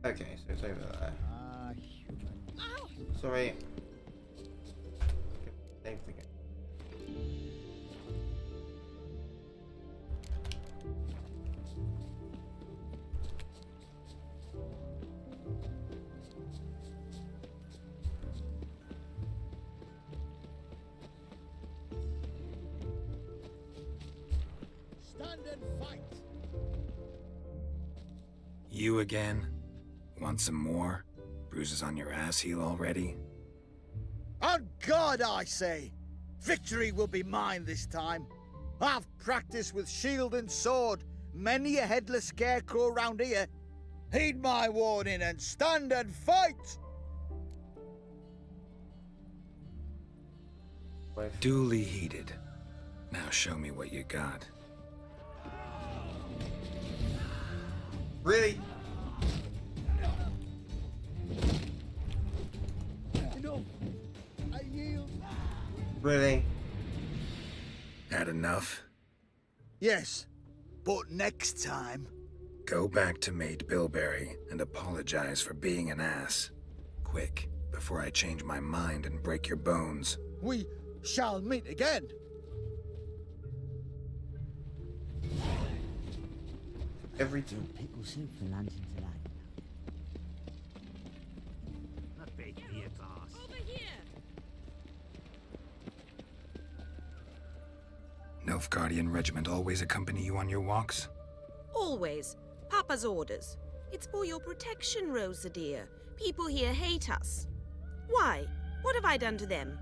Okay, so it's over there. Sorry. Save the game. Stand and fight. You again? Want some more? Bruises on your ass heel already? On God, I say! Victory will be mine this time. I've practiced with shield and sword. Many a headless scarecrow round here. Heed my warning and stand and fight! Duly heated. Now show me what you got. Really? Enough! I yield. Really? Had enough? Yes, but next time. Go back to Maid Bilberry and apologize for being an ass. Quick, before I change my mind and break your bones. We shall meet again. Every two. Pickle soup for luncheon today. A big here, boss. Over here! Nilfgaardian regiment always accompany you on your walks? Always. Papa's orders. It's for your protection, Rosa dear. People here hate us. Why? What have I done to them?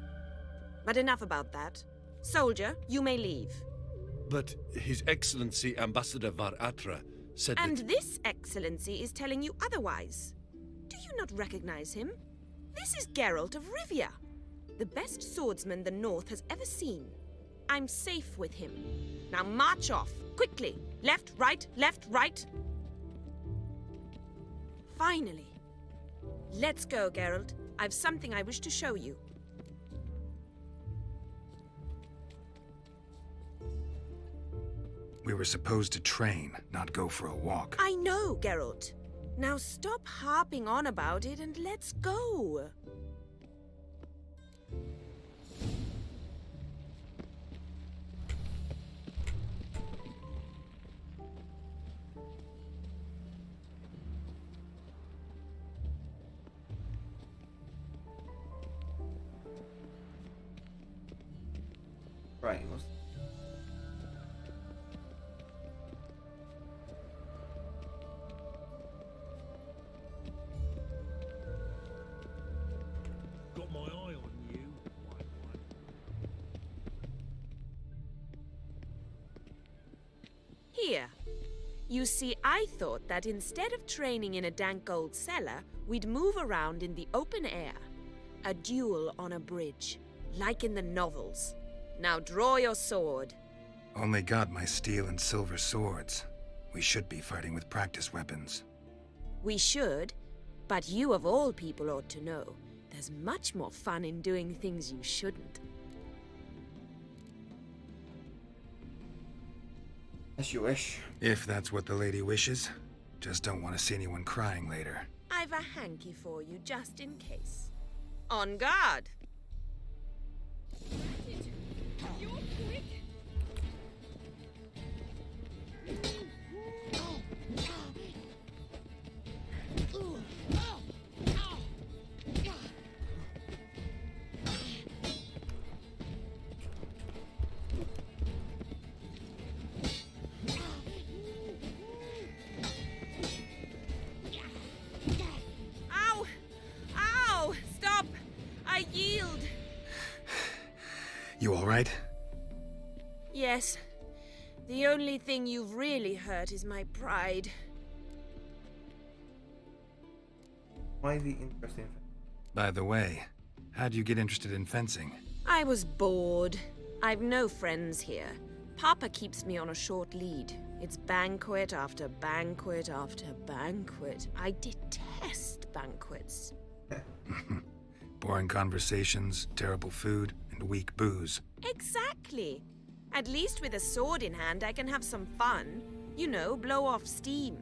But enough about that. Soldier, you may leave. But His Excellency Ambassador Var Atra said And that... this excellency is telling you otherwise. Do you not recognize him? This is Geralt of Rivia, the best swordsman the North has ever seen. I'm safe with him. Now march off, quickly. Left, right, left, right. Finally. Let's go, Geralt. I've something I wish to show you. We were supposed to train, not go for a walk. I know, Geralt. Now stop harping on about it and let's go. Right. Got my eye on you. Here. You see, I thought that instead of training in a dank old cellar, we'd move around in the open air. A duel on a bridge. like in the novels. Now draw your sword. Only got my steel and silver swords. We should be fighting with practice weapons. We should, but you of all people ought to know. There's much more fun in doing things you shouldn't. As you wish. If that's what the lady wishes. Just don't want to see anyone crying later. I've a hanky for you just in case. On guard! You're quick. Ow! Ow! Stop! I yield! You alright? Yes. The only thing you've really hurt is my pride. Why the interesting? By the way, how'd you get interested in fencing? I was bored. I've no friends here. Papa keeps me on a short lead. It's banquet after banquet after banquet. I detest banquets. Boring conversations, terrible food, and weak booze. Exactly. At least with a sword in hand, I can have some fun. You know, blow off steam.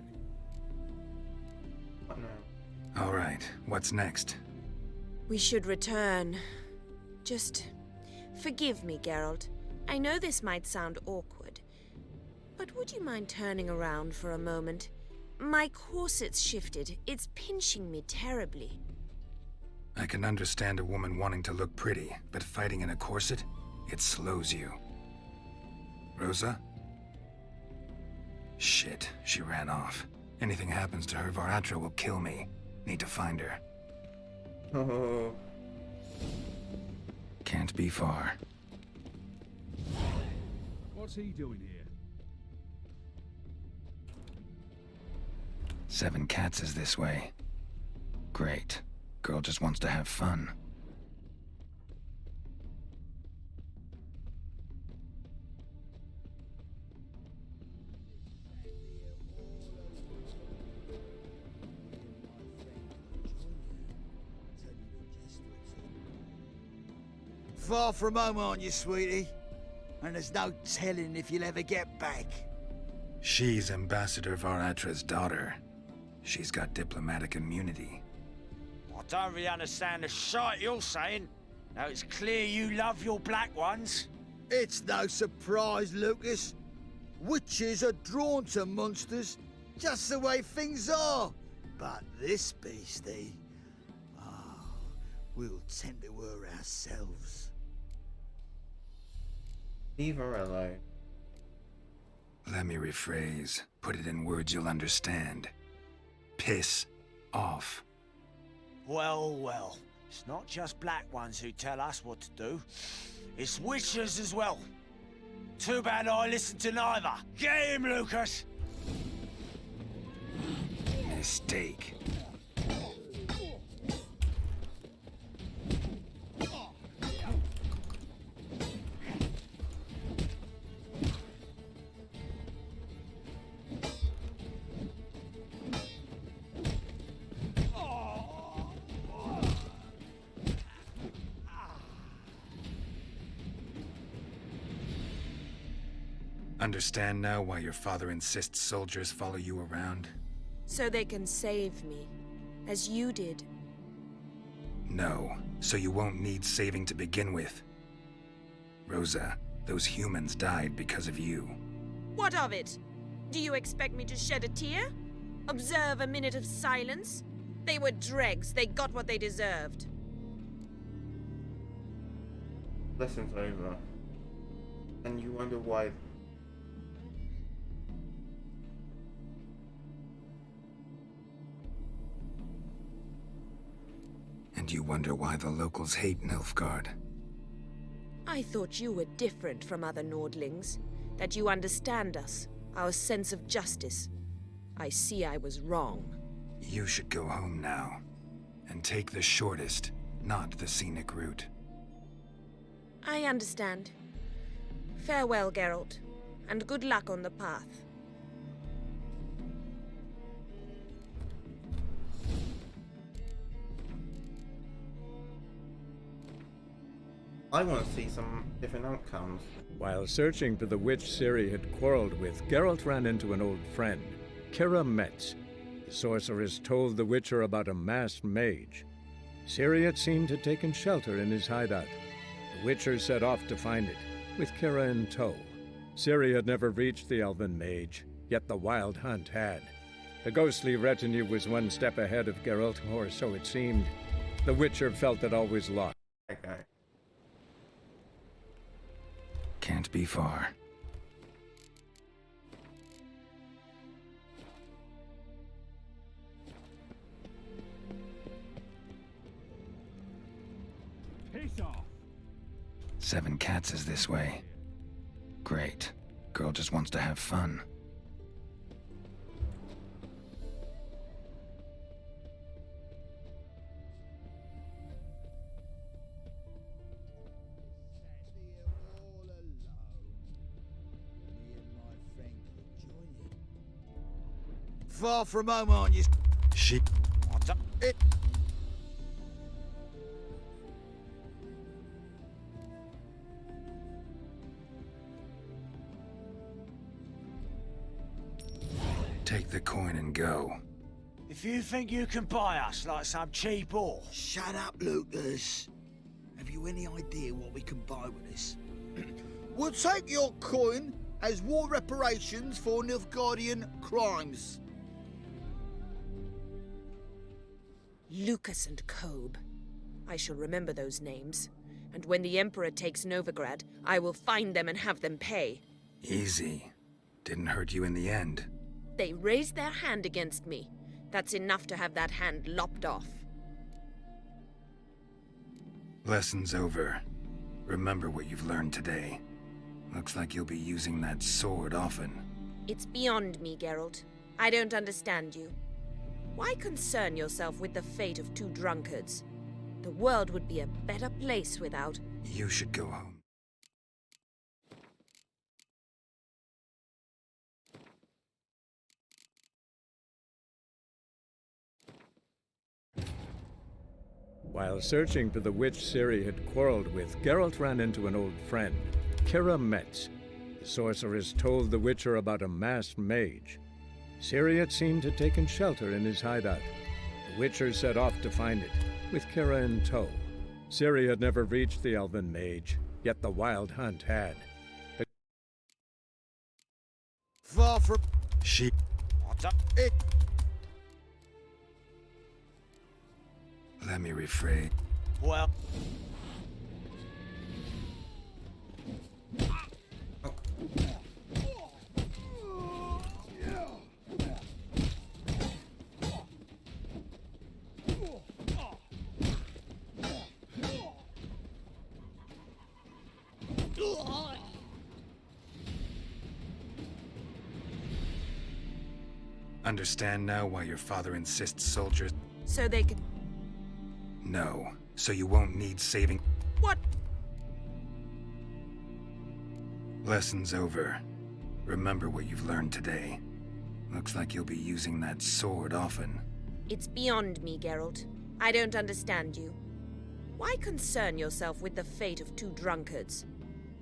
Oh, no. Alright, what's next? We should return. Just forgive me, Geralt. I know this might sound awkward, but would you mind turning around for a moment? My corset's shifted. It's pinching me terribly. I can understand a woman wanting to look pretty, but fighting in a corset? It slows you. Rosa? Shit, she ran off. Anything happens to her, Var Attre will kill me. Need to find her. Oh. Can't be far. What's he doing here? 7 Cats is this way. Great. Girl just wants to have fun. Far from home, aren't you, sweetie? And there's no telling if you'll ever get back. She's Ambassador Var Attre's daughter. She's got diplomatic immunity. I don't really understand the shite you're saying. Now it's clear you love your black ones. It's no surprise, Lucas. Witches are drawn to monsters, just the way things are. But this beastie, we'll tend to her ourselves. Leave her alone. Let me rephrase. Put it in words you'll understand. Piss off. Well, well. It's not just black ones who tell us what to do. It's witches as well. Too bad I listened to neither. Get him, Lucas! Mistake. Understand now why your father insists soldiers follow you around? So they can save me, as you did. No, so you won't need saving to begin with. Rosa, those humans died because of you. What of it? Do you expect me to shed a tear? Observe a minute of silence? They were dregs. They got what they deserved. Lesson's over. And you wonder why. And you wonder why the locals hate Nilfgaard. I thought you were different from other Nordlings. That you understand us, our sense of justice. I see I was wrong. You should go home now. And take the shortest, not the scenic route. I understand. Farewell, Geralt, and good luck on the path. I want to see some different outcomes. While searching for the witch Ciri had quarreled with, Geralt ran into an old friend, Kira Metz. The sorceress told the Witcher about a masked mage. Ciri had seemed to have taken shelter in his hideout. The Witcher set off to find it, with Kira in tow. Ciri had never reached the elven mage, yet the wild hunt had. The ghostly retinue was one step ahead of Geralt, or so it seemed. The Witcher felt it always lost. Okay. Can't be far. Piss off! 7 Cats is this way. Great. Girl just wants to have fun. Far from home, aren't you? She... What's up? It... Take the coin and go. If you think you can buy us like some cheap whore... Shut up, Lucas. Have you any idea what we can buy with this? We'll take your coin as war reparations for Nilfgaardian crimes. Lucas and Kobe. I shall remember those names. And when the Emperor takes Novigrad, I will find them and have them pay. Easy. Didn't hurt you in the end. They raised their hand against me. That's enough to have that hand lopped off. Lesson's over. Remember what you've learned today. Looks like you'll be using that sword often. It's beyond me, Geralt. I don't understand you. Why concern yourself with the fate of 2 drunkards? The world would be a better place without... You should go home. While searching for the witch Ciri had quarreled with, Geralt ran into an old friend, Kira Metz. The sorceress told the Witcher about a masked mage. Ciri had seemed to have taken shelter in his hideout. The Witcher set off to find it, with Kira in tow. Ciri had never reached the elven mage, yet the wild hunt had. Far from... She... What's up? It... Let me rephrase. Well... Understand now why your father insists soldiers... So they could... No, so you won't need saving... What? Lesson's over. Remember what you've learned today. Looks like you'll be using that sword often. It's beyond me, Geralt. I don't understand you. Why concern yourself with the fate of 2 drunkards?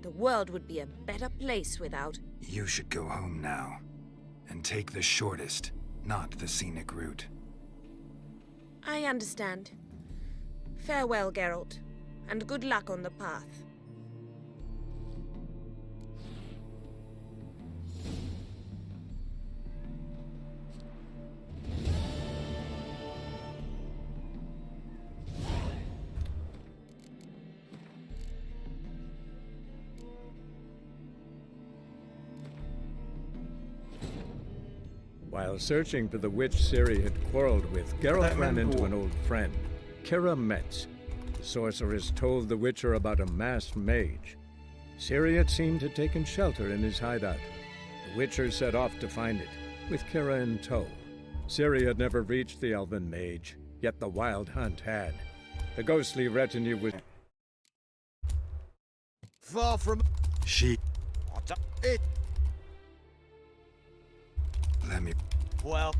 The world would be a better place without... You should go home now. And take the shortest, not the scenic route. I understand. Farewell, Geralt, and good luck on the path. While searching for the witch Ciri had quarreled with, Geralt ran into an old friend, Kira Metz. The sorceress told the Witcher about a masked mage. Ciri had seemed to have taken shelter in his hideout. The Witcher set off to find it, with Kira in tow. Ciri had never reached the elven mage, yet the wild hunt had. The ghostly retinue was... Far from... She... What? It... Let me... Well...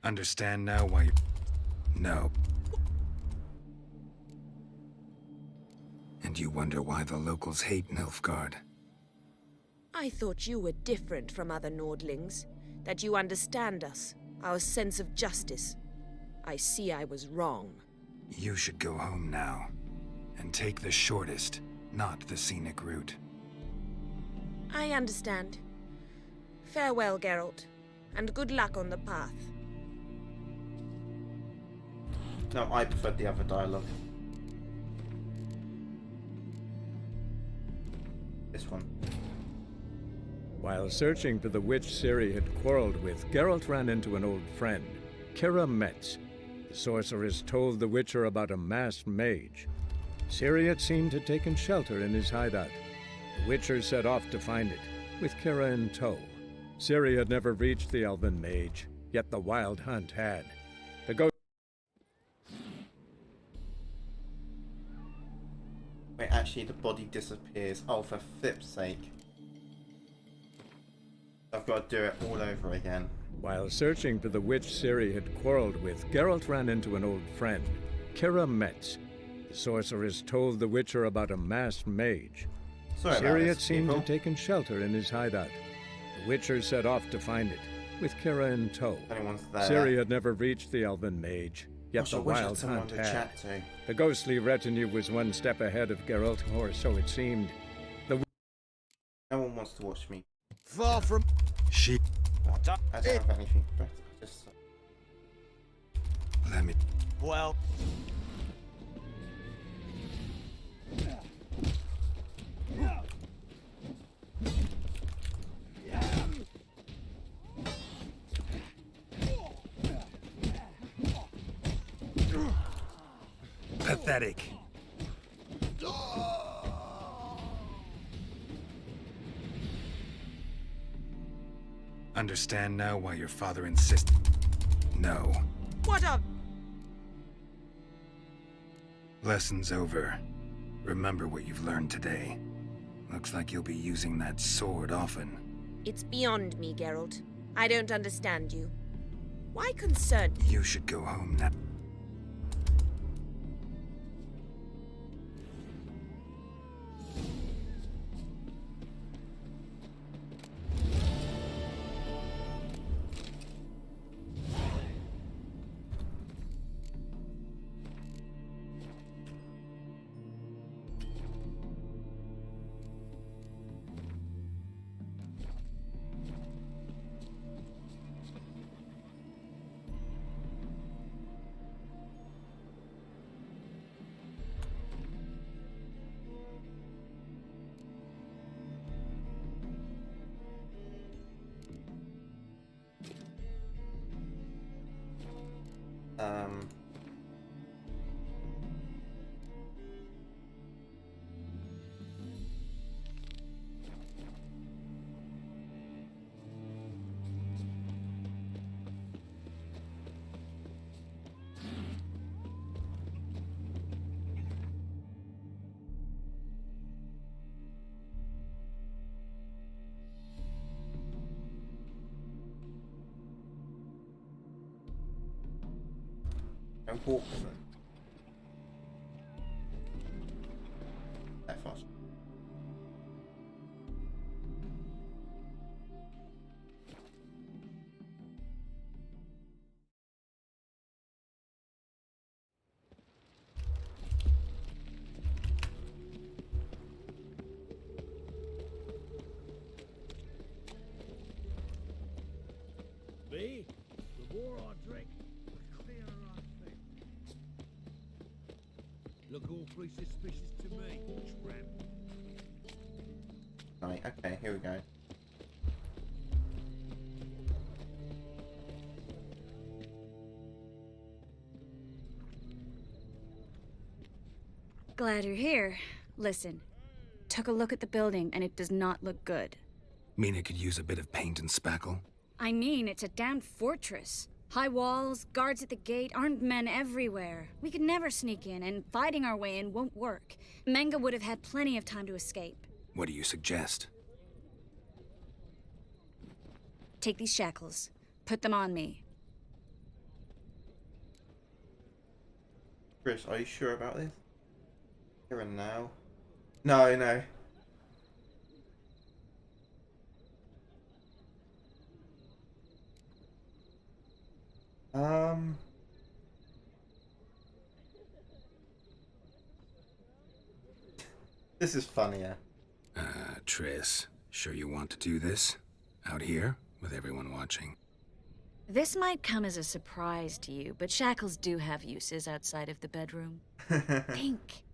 Understand now why you... No. And you wonder why the locals hate Nilfgaard. I thought you were different from other Nordlings, that you understand us, our sense of justice. I see I was wrong. You should go home now. And take the shortest, not the scenic route. I understand. Farewell, Geralt, and good luck on the path. No, I preferred the other dialogue. This one. While searching for the witch Ciri had quarreled with, Geralt ran into an old friend, Kira Metz. The sorceress told the Witcher about a masked mage. Ciri had seemed to taken shelter in his hideout. The Witcher set off to find it, with Kira in tow. Ciri had never reached the elven mage, yet the Wild Hunt had. The ghost... Wait, actually the body disappears. Oh, for flip's sake. I've got to do it all over again. While searching for the witch Ciri had quarreled with, Geralt ran into an old friend, Kira Metz. The sorceress told the Witcher about a masked mage. Sorry about Ciri this, had seemed people. to taken shelter in his hideout. The Witcher set off to find it, with Kira in tow. Anyone's there. Ciri had never reached the elven mage, yet Gosh, I the wish I had Wild someone Hunt to had. chat to. The ghostly retinue was one step ahead of Geralt, or so it seemed. The No one wants to watch me. Far from... She... What? I don't have anything better. Just... Let me... Well... Pathetic. Understand now why your father insists... No. What a... Lesson's over. Remember what you've learned today. Looks like you'll be using that sword often. It's beyond me, Geralt. I don't understand you. Why concern... You should go home now. And walk with them. That fast. Me? The more I drink, the clearer I think. Look awfully suspicious to me, tramp. Right, okay, here we go. Glad you're here. Listen, took a look at the building and it does not look good. Mean it could use a bit of paint and spackle? I mean, it's a damn fortress. High walls, guards at the gate, armed men everywhere. We could never sneak in, and fighting our way in won't work. Menga would have had plenty of time to escape. What do you suggest? Take these shackles. Put them on me. Chris, are you sure about this? Here and now? No, no. This is funnier. Triss, sure you want to do this? Out here, with everyone watching? This might come as a surprise to you, but shackles do have uses outside of the bedroom. Think.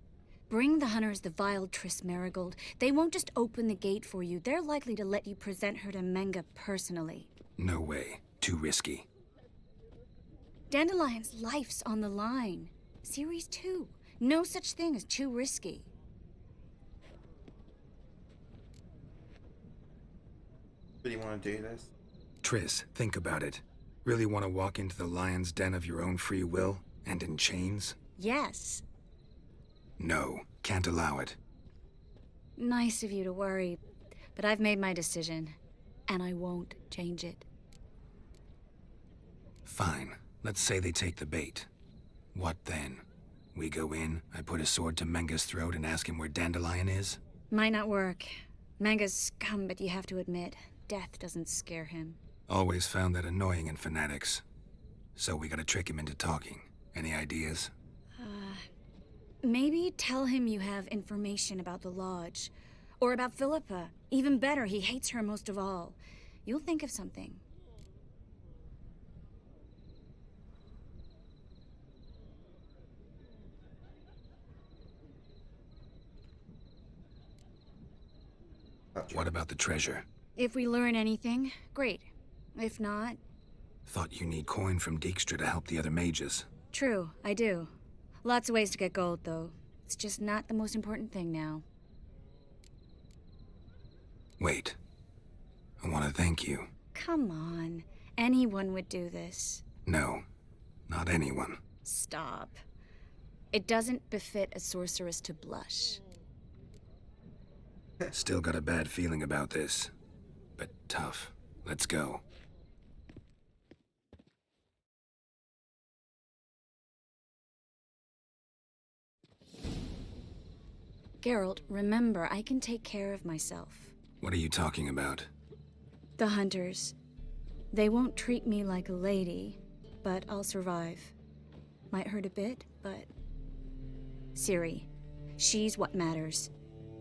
Bring the hunters the vile Triss Merigold. They won't just open the gate for you. They're likely to let you present her to Menga personally. No way. Too risky. Dandelion's life's on the line. Series 2. No such thing as too risky. Really want to do this? Triss, think about it. Really want to walk into the lion's den of your own free will, and in chains? Yes. No, can't allow it. Nice of you to worry, but I've made my decision, and I won't change it. Fine. Let's say they take the bait. What then? We go in, I put a sword to Menga's throat and ask him where Dandelion is? Might not work. Menga's scum, but you have to admit, death doesn't scare him. Always found that annoying in fanatics. So we gotta trick him into talking. Any ideas? Maybe tell him you have information about the Lodge. Or about Philippa. Even better, he hates her most of all. You'll think of something. What about the treasure? If we learn anything, great. If not... Thought you need coin from Dijkstra to help the other mages. True, I do. Lots of ways to get gold, though. It's just not the most important thing now. Wait. I want to thank you. Come on. Anyone would do this. No, not anyone. Stop. It doesn't befit a sorceress to blush. Still got a bad feeling about this. But tough. Let's go. Geralt, remember, I can take care of myself. What are you talking about? The hunters. They won't treat me like a lady, but I'll survive. Might hurt a bit, but... Ciri, she's what matters.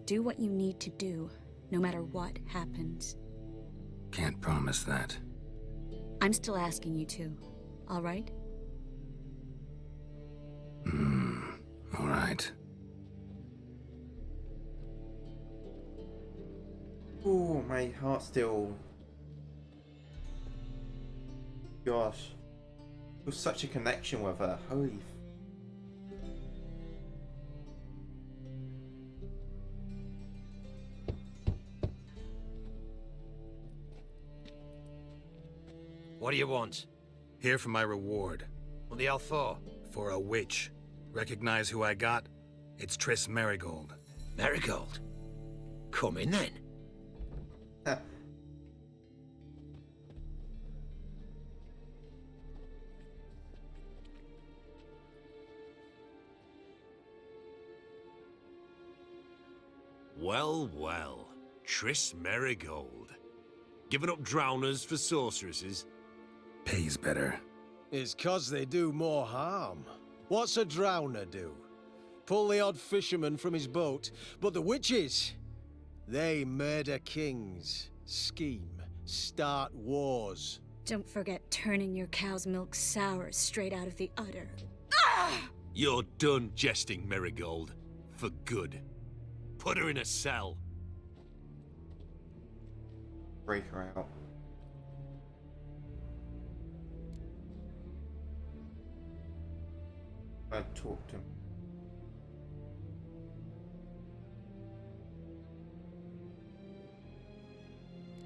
Do what you need to do, no matter what happens. Can't promise that. I'm still asking you to, all right? All right. Ooh, my heart still... Gosh. It was such a connection with her. Holy... What do you want? Here for my reward. What the hell for? For a witch. Recognize who I got? It's Triss Merigold. Merigold? Come in then. Well, well. Triss Merigold. Giving up drowners for sorceresses? Pays better. It's 'cause they do more harm. What's a drowner do? Pull the odd fisherman from his boat. But the witches, they murder kings, scheme, start wars. Don't forget turning your cow's milk sour straight out of the udder. You're done jesting, Merigold. For good. Put her in a cell. Break her out. I talked to him.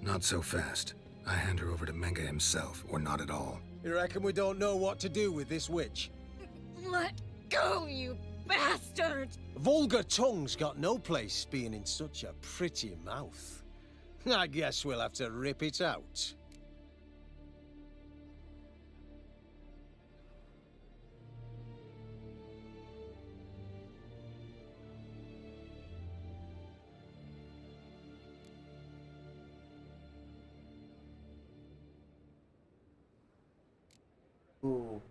Not so fast. I hand her over to Menga himself, or not at all. You reckon we don't know what to do with this witch? Let go, you bastard! Vulgar tongue's got no place being in such a pretty mouth. I guess we'll have to rip it out. Ooh.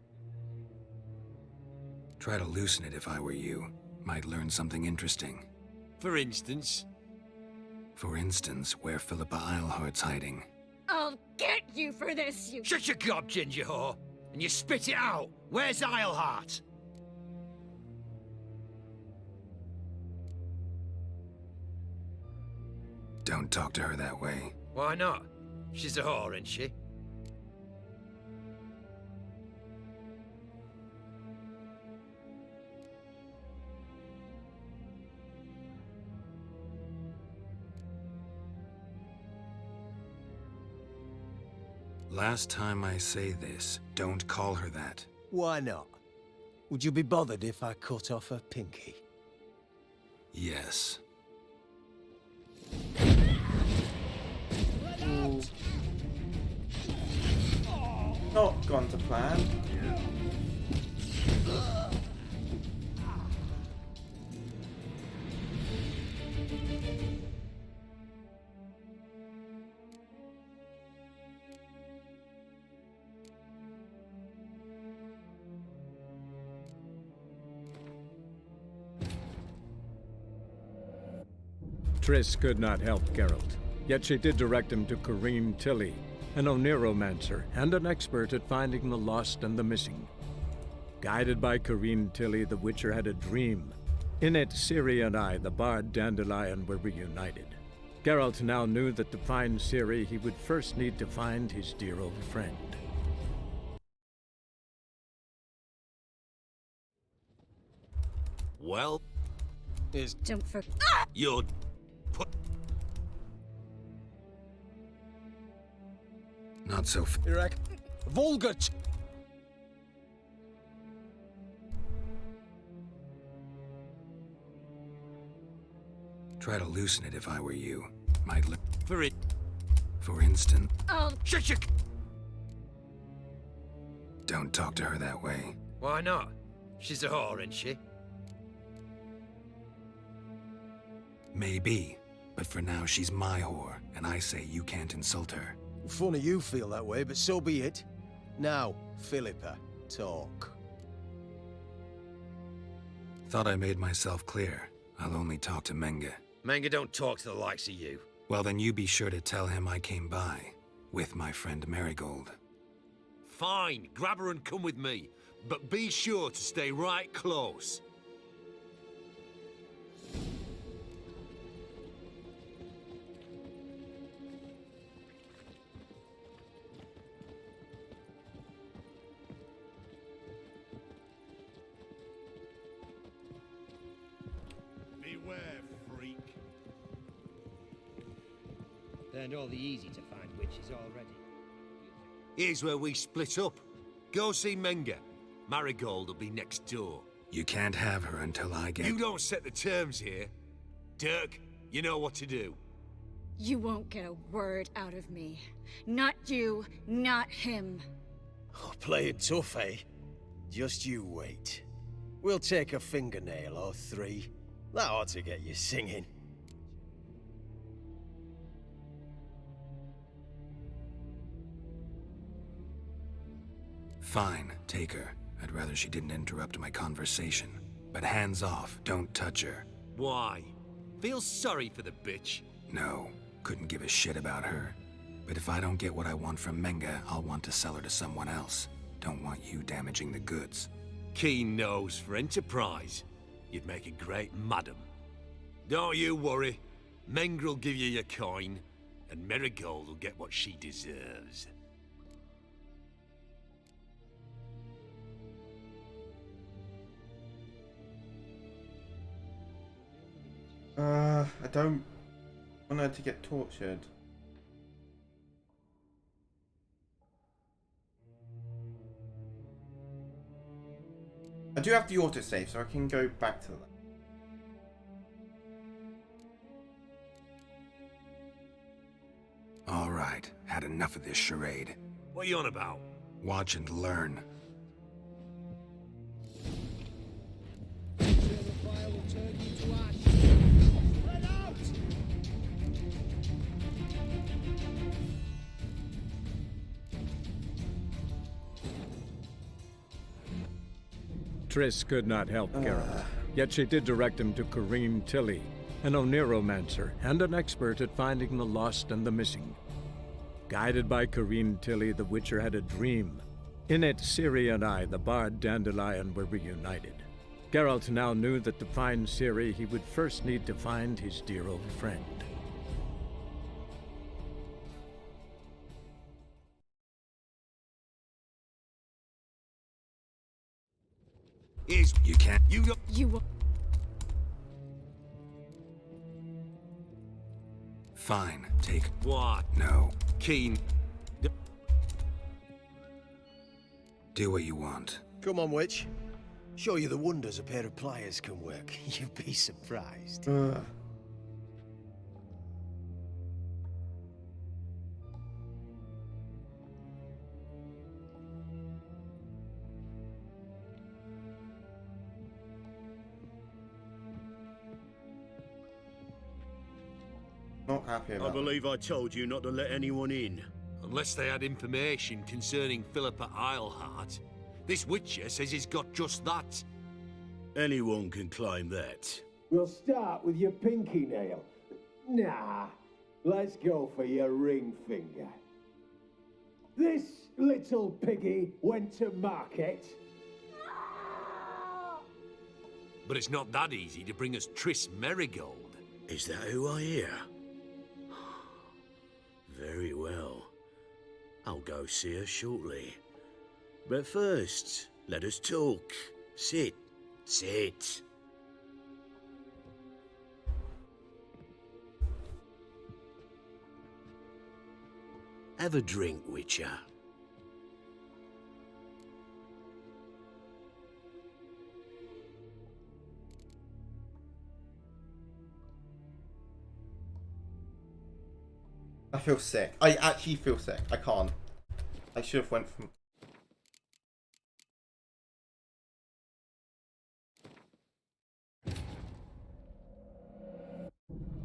Try to loosen it if I were you. Might learn something interesting. For instance? For instance, where Philippa Eilhart's hiding. I'll get you for this, you— Shut your gob, ginger whore, and you spit it out. Where's Eilhart? Don't talk to her that way. Why not? She's a whore, isn't she? Last time I say this, don't call her that. Why not? Would you be bothered if I cut off her pinky? Yes. Ooh. Not gone to plan. Triss could not help Geralt, yet she did direct him to Corrine Tilly, an Oniromancer and an expert at finding the lost and the missing. Guided by Corrine Tilly, the Witcher had a dream. In it, Ciri and I, the bard Dandelion, were reunited. Geralt now knew that to find Ciri, he would first need to find his dear old friend. Well? Don't forget. You're... Not so Vulgar Try to loosen it if I were you. Might For it. For instance, Oh, Shut your... don't talk to her that way. Why not? She's a whore, isn't she? Maybe, but for now she's my whore, and I say you can't insult her. Funny you feel that way, but so be it. Now, Philippa, talk. Thought I made myself clear. I'll only talk to Menga. Menga don't talk to the likes of you. Well, then you be sure to tell him I came by, with my friend Marigold. Fine, grab her and come with me. But be sure to stay right close. Beware, freak. Turned all the easy to find witches already. Here's where we split up. Go see Menga. Marigold will be next door. You can't have her until I get... You don't set the terms here. Dirk, you know what to do. you won't get a word out of me. Not you, not him. Oh, play it tough, eh? Just you wait. We'll take a fingernail or three. That ought to get you singing. Fine, take her. I'd rather she didn't interrupt my conversation. But hands off, don't touch her. Why? Feel sorry for the bitch? No, couldn't give a shit about her. But if I don't get what I want from Menga, I'll want to sell her to someone else. Don't want you damaging the goods. Keen nose for enterprise. You'd make a great madam. Don't you worry. Mengrel will give you your coin, and Marigold will get what she deserves. I don't want her to get tortured. I do have the autosave, so I can go back to that. All right, had enough of this charade. What are you on about? Watch and learn. Triss could not help Geralt, yet she did direct him to Corrine Tilly, an Oniromancer and an expert at finding the lost and the missing. Guided by Corrine Tilly, the Witcher had a dream. In it, Ciri and I, the bard Dandelion, were reunited. Geralt now knew that to find Ciri, he would first need to find his dear old friend. You can't. You don't. You. Fine, take. What? No. Keen. Do what you want. Come on, witch. Show you the wonders a pair of pliers can work. You'd be surprised. Not happy about I believe I told you not to let anyone in. Unless they had information concerning Philippa Eilhart. This Witcher says he's got just that. Anyone can claim that. We'll start with your pinky nail. Nah, let's go for your ring finger. This little piggy went to market. But it's not that easy to bring us Triss Merigold. Is that who I hear? Very well. I'll go see her shortly. But first, let us talk. Sit. Sit. Have a drink, Witcher. I feel sick. I actually feel sick. I can't. I should have went from...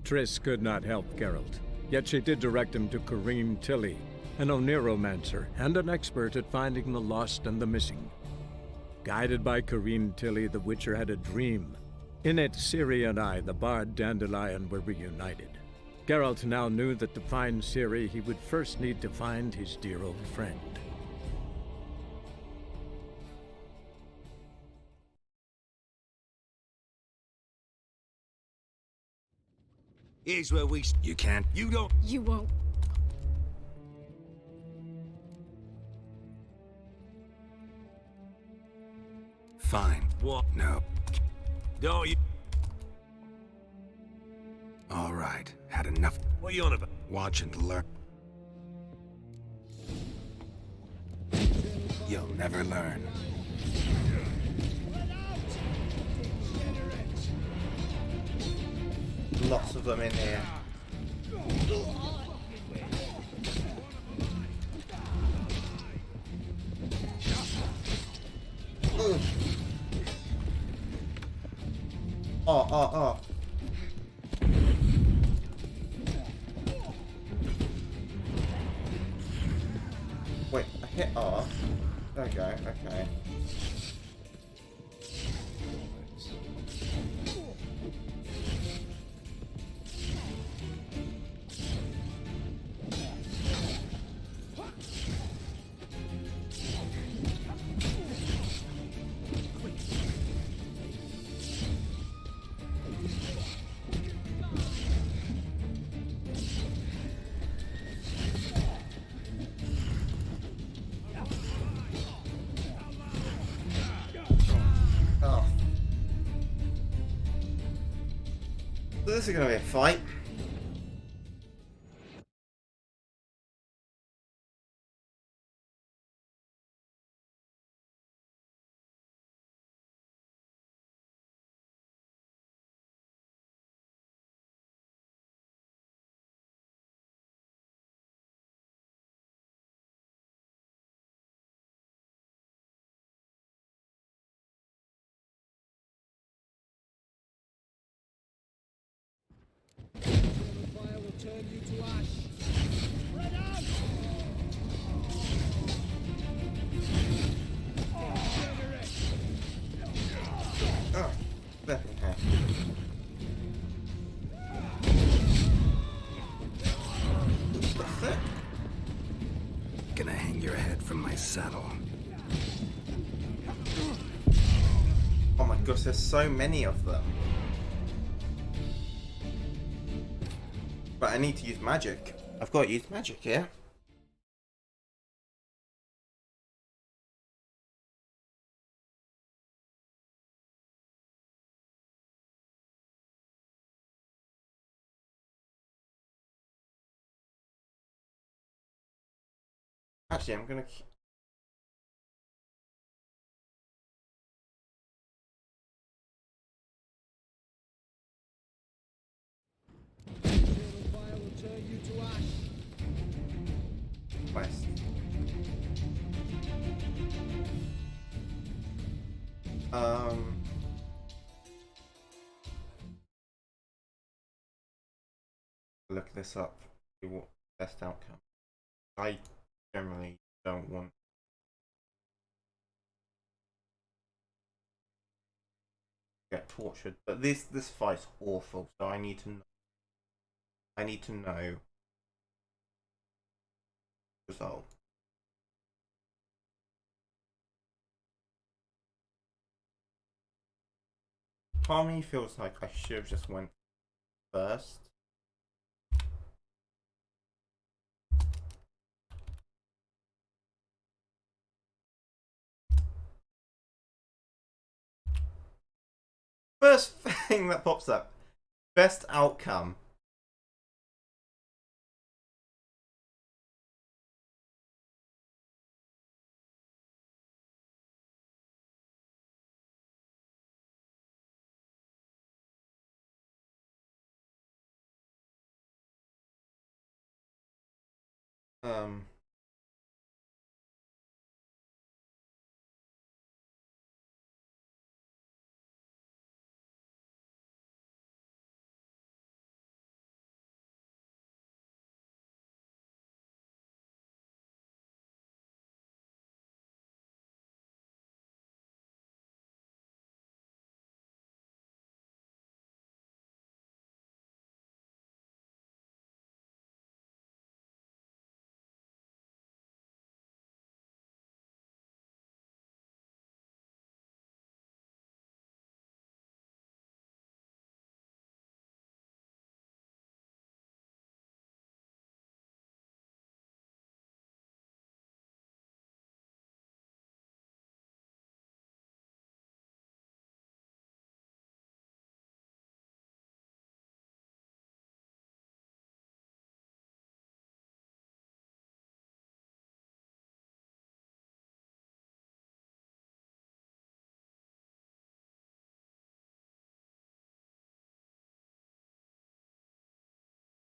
Triss could not help Geralt, yet she did direct him to Corrine Tilly, an Oniromancer and an expert at finding the lost and the missing. Guided by Corrine Tilly, the Witcher had a dream. In it, Ciri and I, the bard Dandelion, were reunited. Geralt now knew that to find Ciri, he would first need to find his dear old friend. Here's where we... You can't. You don't... You won't. Fine. What? No. Don't you... All right, had enough. What are you on about? Watch and learn. You'll never learn. Lots of them in here. Ugh. Oh. Wait, I hit R. There we go, okay. So this is going to be a fight. turn you to ash. Spread out! Degenerate! Oh, flipping heck. Gonna hang your head from my saddle. Oh my gosh, there's so many of them. But I need to use magic. I've got to use magic here. Actually, I'm gonna keep... Fire will turn you to ash. Quest. Look this up. See what best outcome. I generally don't want to get tortured, but this fight's awful, so I need to know. I need to know the result. Part of me feels like I should have just went first. First thing that pops up. Best outcome.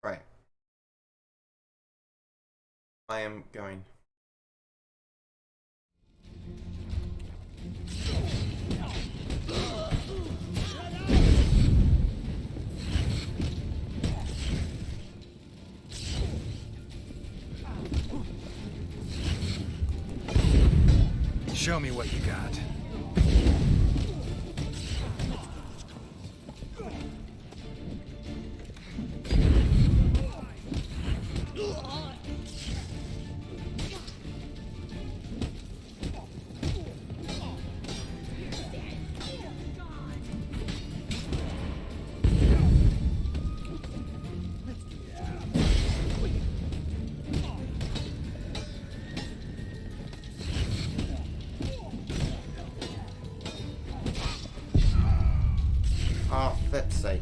Right. I am going. Show me what you got. Ah, for flip's sake.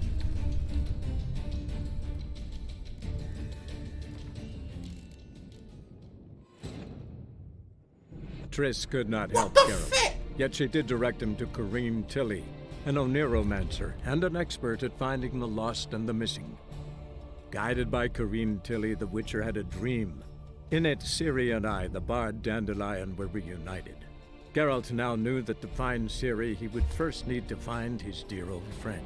Triss could not help Geralt, yet she did direct him to Corrine Tilly, an Oniromancer and an expert at finding the lost and the missing. Guided by Corrine Tilly, the Witcher had a dream. In it, Ciri and I, the bard Dandelion, were reunited. Geralt now knew that to find Ciri, he would first need to find his dear old friend.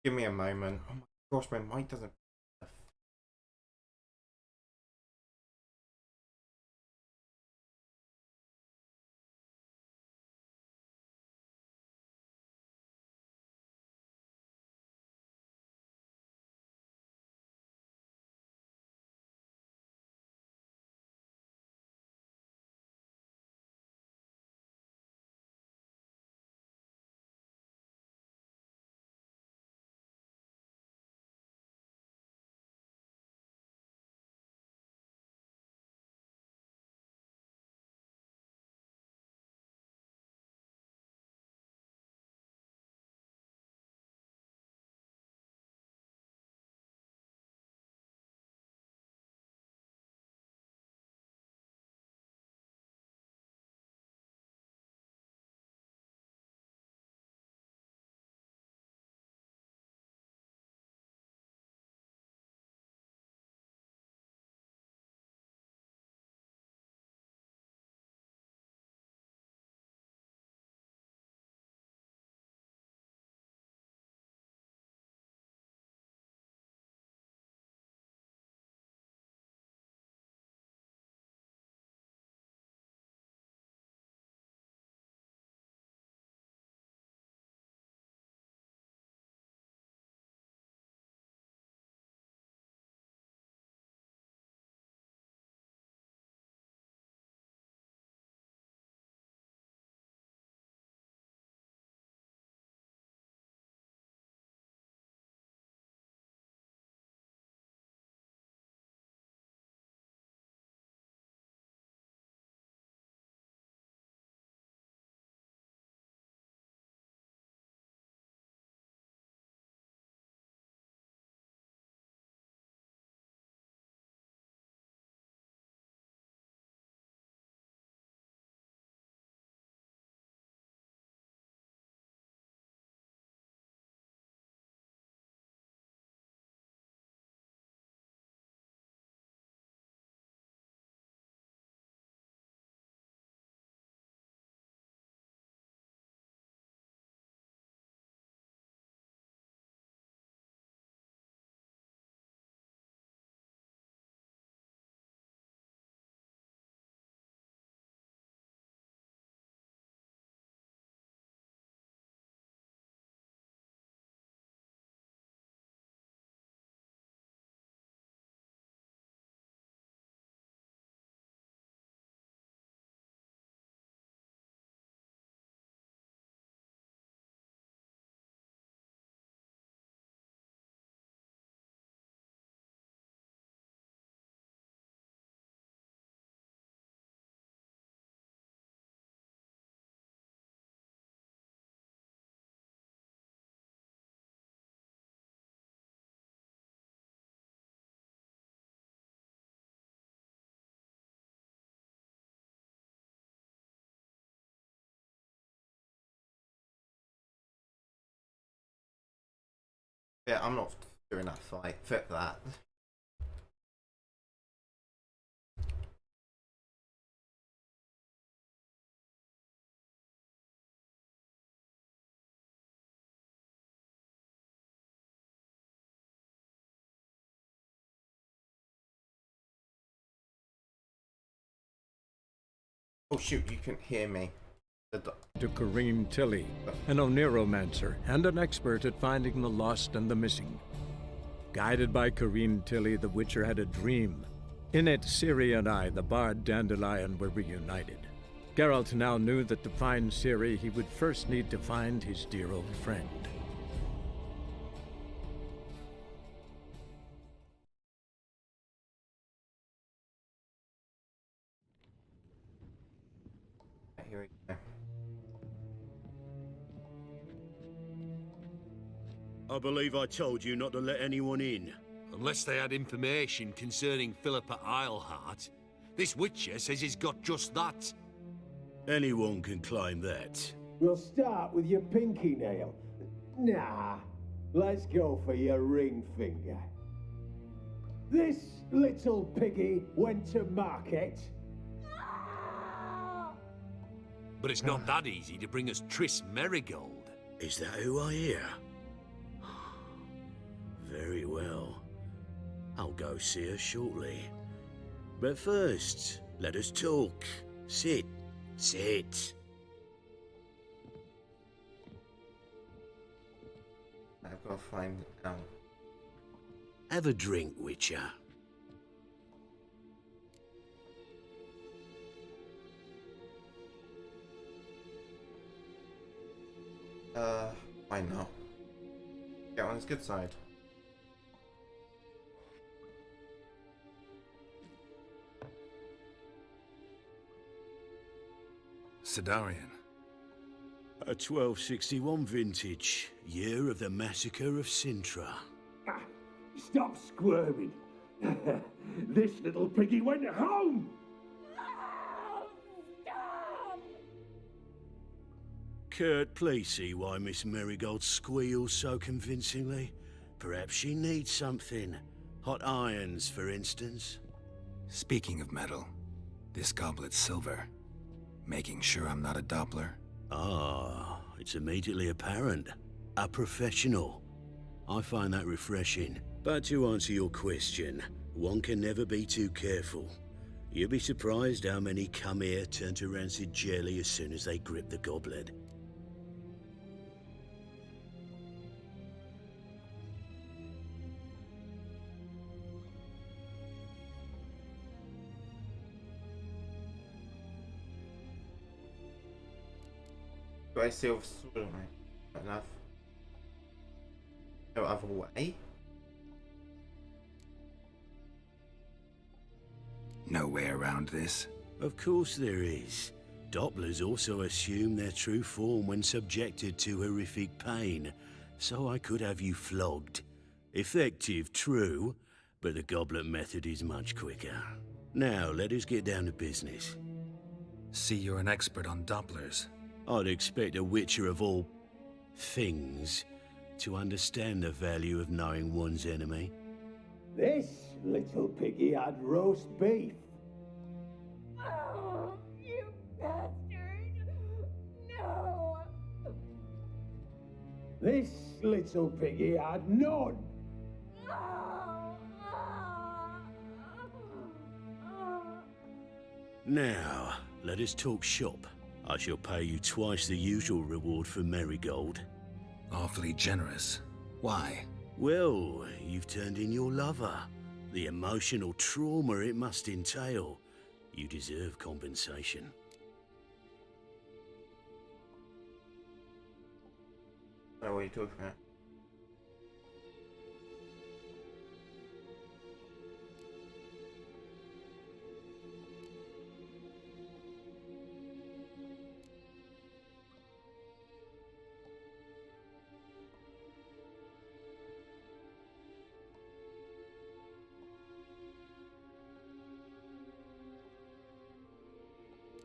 Give me a moment. Oh my gosh, my mic doesn't. Yeah, I'm not doing that fight. Fit that. Oh shoot, you can hear me. To Kareem Tilly, an Oniromancer and an expert at finding the lost and the missing. Guided by Kareem Tilly, the Witcher had a dream. In it, Ciri and I, the bard Dandelion, were reunited. Geralt now knew that to find Ciri, he would first need to find his dear old friend. Here we go. I believe I told you not to let anyone in. Unless they had information concerning Philippa Eilhart. This Witcher says he's got just that. Anyone can claim that. We'll start with your pinky nail. Nah, let's go for your ring finger. This little piggy went to market. But it's not that easy to bring us Triss Merigold. Is that who I hear? I'll go see her shortly. But first, let us talk. Sit. Sit. I've got to find out. Have a drink, Witcher. Why not? Get on his good side. Sidarian. A 1261 vintage, year of the massacre of Sintra. Stop squirming. This little piggy went home. Kurt, please see why Miss Marigold squeals so convincingly. Perhaps she needs something. Hot irons, for instance. Speaking of metal, this goblet's silver. Making sure I'm not a Doppler. Ah, it's immediately apparent. A professional. I find that refreshing. But to answer your question, one can never be too careful. You'll be surprised how many come here turn to rancid jelly as soon as they grip the goblet. Do I still have sword on me? Not enough. No other way? No way around this. Of course there is. Dopplers also assume their true form when subjected to horrific pain, so I could have you flogged. Effective, true, but the goblet method is much quicker. Now, let us get down to business. See, you're an expert on Dopplers. I'd expect a witcher of all things to understand the value of knowing one's enemy. This little piggy had roast beef. Oh, you bastard! No! This little piggy had none. Now, let us talk shop. I shall pay you twice the usual reward for Marigold. Awfully generous. Why? Well, you've turned in your lover. The emotional trauma it must entail. You deserve compensation. Oh, what are you talking about?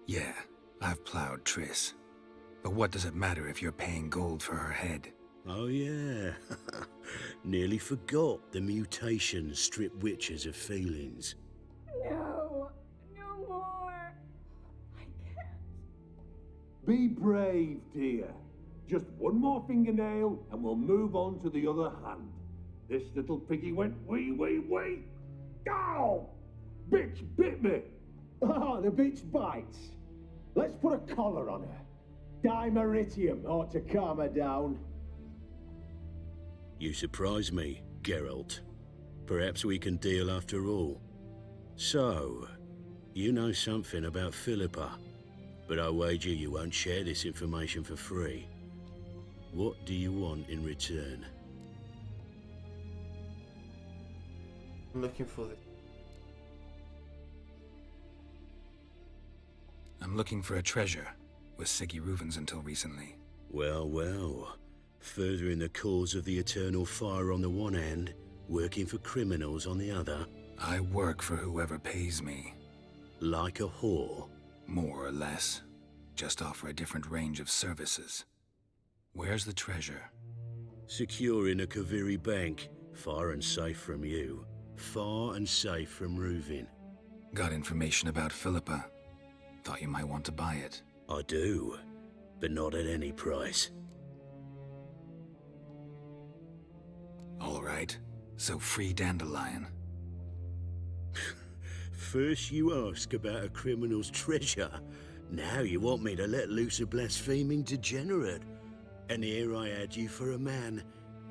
Yeah, I've plowed Triss. But what does it matter if you're paying gold for her head? Oh yeah, nearly forgot the mutations strip witches of feelings. No! No more! I can't. Be brave, dear. Just one more fingernail and we'll move on to the other hand. This little piggy went wee. Ow! Bitch bit me! Ah, the bitch bites. Let's put a collar on her. Dimeritium ought to calm her down. You surprise me, Geralt. Perhaps we can deal after all. So, you know something about Philippa, but I wager you won't share this information for free. What do you want in return? I'm looking for the... I'm looking for a treasure. Was Siggy Reuven's until recently. Well, well. Furthering the cause of the eternal fire on the one hand, working for criminals on the other. I work for whoever pays me. Like a whore? More or less. Just offer a different range of services. Where's the treasure? Secure in a Kaviri bank. Far and safe from you. Far and safe from Reuven. Got information about Philippa. Thought you might want to buy it. I do, but not at any price. All right. So free Dandelion. First you ask about a criminal's treasure. Now you want me to let loose a blaspheming degenerate. And here I had you for a man.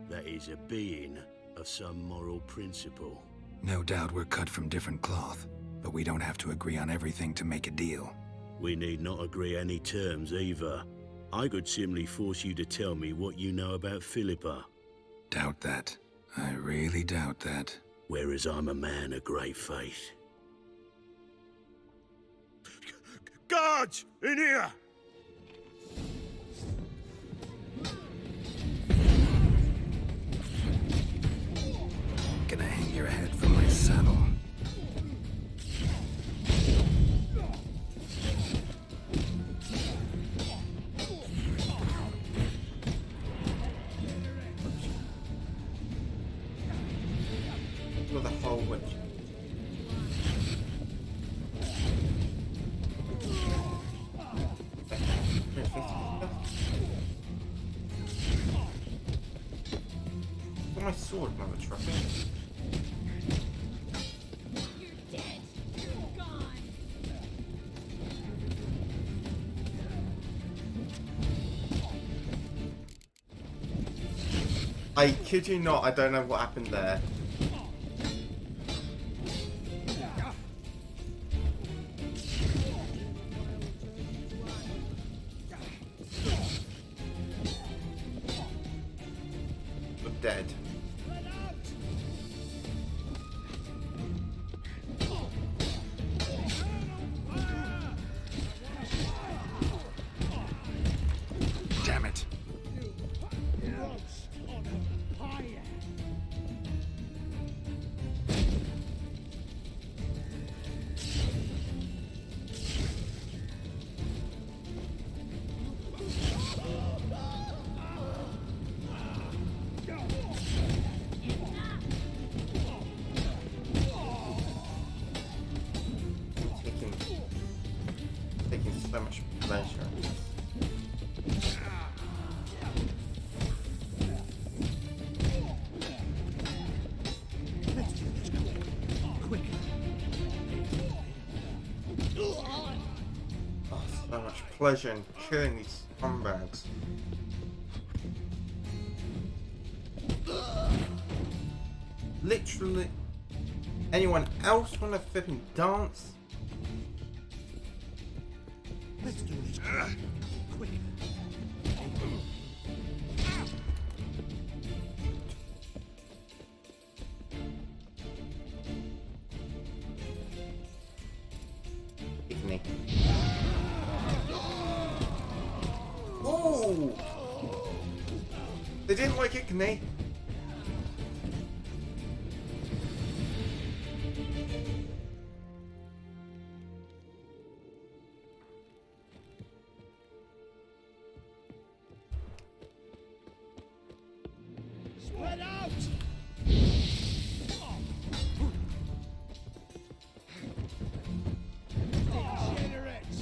That is a being of some moral principle. No doubt we're cut from different cloth, but we don't have to agree on everything to make a deal. We need not agree any terms either. I could simply force you to tell me what you know about Philippa. Doubt that. I really doubt that. Whereas I'm a man of great faith. Guards! In here! Gonna hang your head from my saddle. With a whole witch. My sword, mother trucker. You're dead. You're gone. I kid you not, I don't know what happened there. I'm dead. Damn it. Taking so much pleasure. Oh, so much pleasure in killing these scumbags. Literally, anyone else want to flipping dance? Let's do this. Quick. Igni. Oh! They didn't like Igni. Spread out! Degenerates!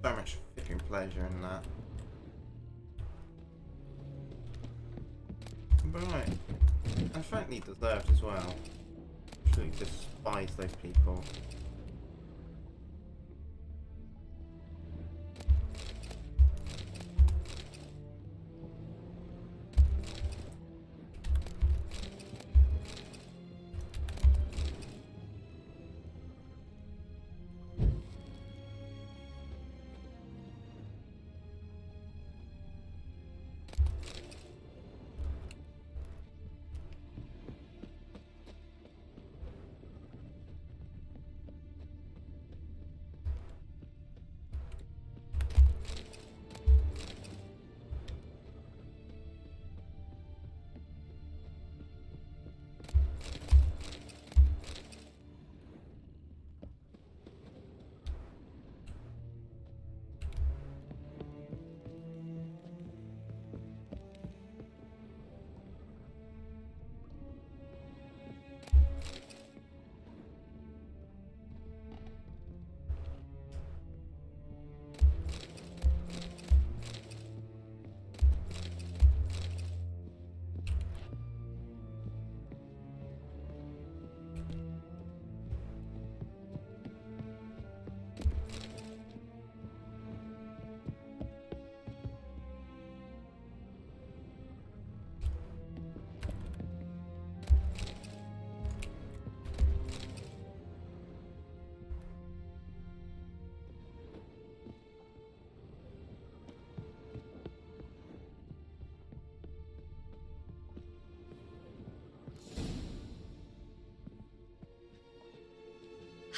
So much flipping pleasure in that. But right, and frankly deserved as well. Truly despise those people.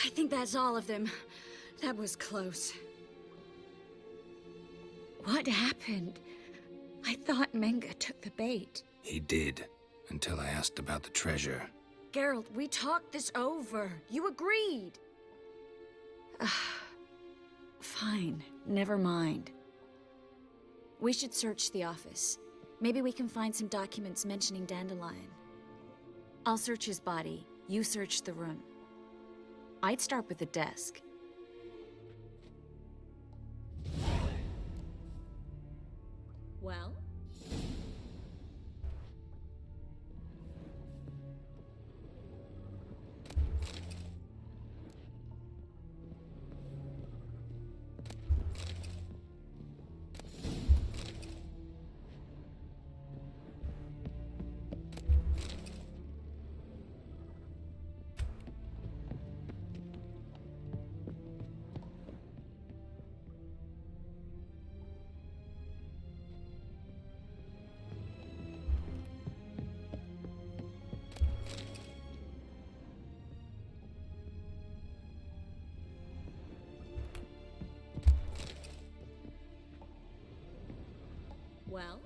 I think that's all of them. That was close. What happened? I thought Menga took the bait. He did, until I asked about the treasure. Geralt, we talked this over. You agreed. Fine, never mind. We should search the office. Maybe we can find some documents mentioning Dandelion. I'll search his body. You search the room. I'd start with the desk. Well? Well?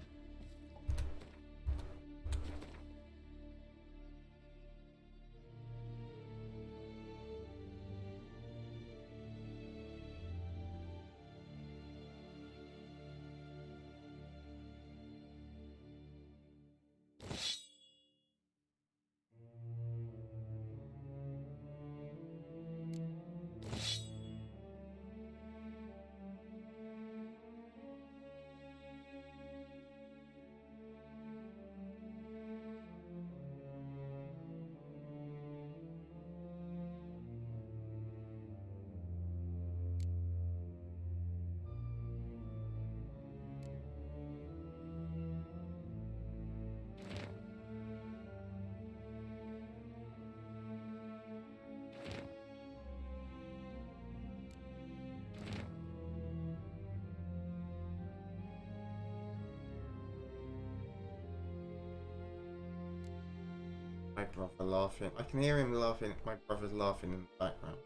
My brother laughing. I can hear him laughing. My brother's laughing in the background.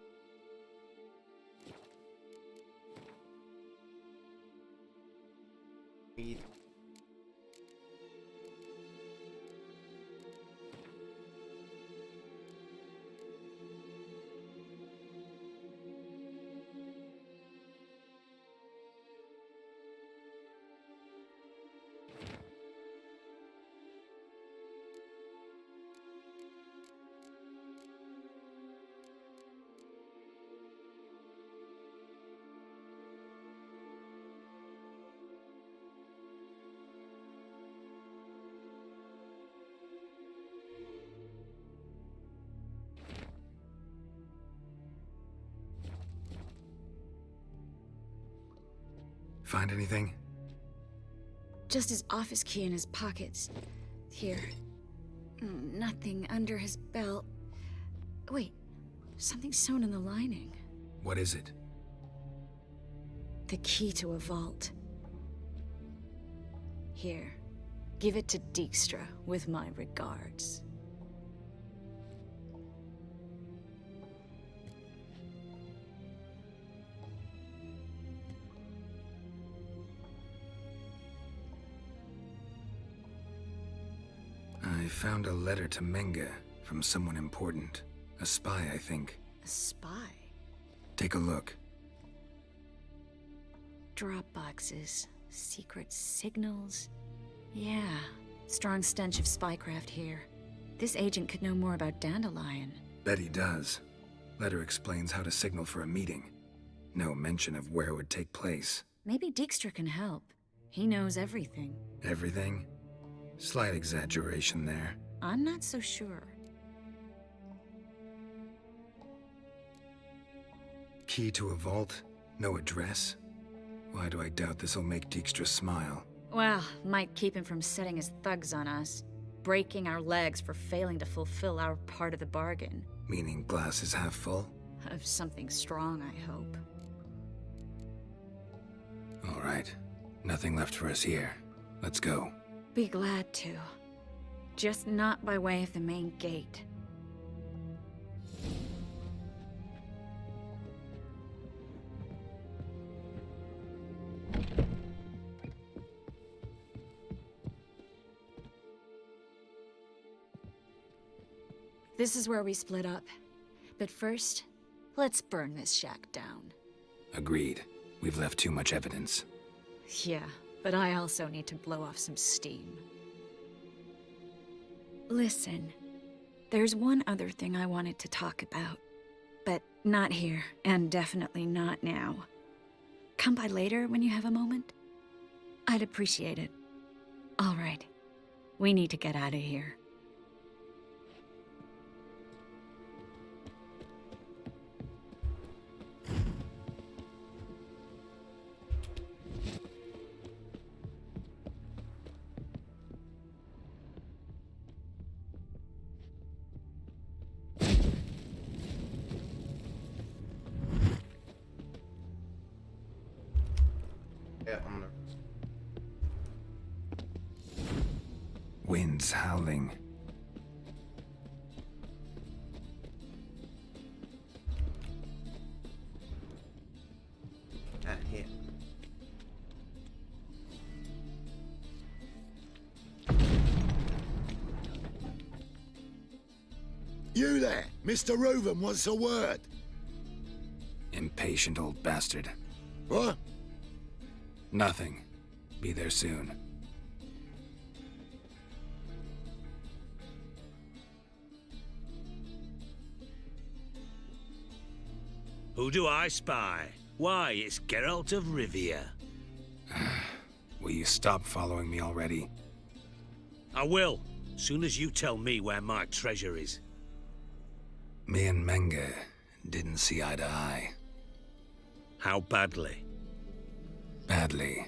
Read. Find anything? Just his office key in his pockets. Here. Nothing under his belt. Wait, something sewn in the lining. What is it? The key to a vault. Here, give it to Dijkstra with my regards. I found a letter to Menge from someone important. A spy, I think. A spy? Take a look. Drop boxes, secret signals. Yeah, strong stench of spycraft here. This agent could know more about Dandelion. Bet he does. Letter explains how to signal for a meeting. No mention of where it would take place. Maybe Dijkstra can help. He knows everything. Everything? Slight exaggeration there. I'm not so sure. Key to a vault? No address? Why do I doubt this'll make Dijkstra smile? Well, might keep him from setting his thugs on us. Breaking our legs for failing to fulfill our part of the bargain. Meaning glass is half full? Of something strong, I hope. All right. Nothing left for us here. Let's go. Be glad to. Just not by way of the main gate. This is where we split up. But first, let's burn this shack down. Agreed. We've left too much evidence. Yeah, but I also need to blow off some steam. Listen, there's one other thing I wanted to talk about. But not here, and definitely not now. Come by later when you have a moment? I'd appreciate it. All right. We need to get out of here. Yeah, I'm gonna... Winds howling. Here. You there! Mr. Reuven wants a word. Impatient old bastard. What? Nothing. Be there soon. Who do I spy? Why, it's Geralt of Rivia. Will you stop following me already? I will, soon as you tell me where my treasure is. Me and Menge didn't see eye to eye. How badly? Badly.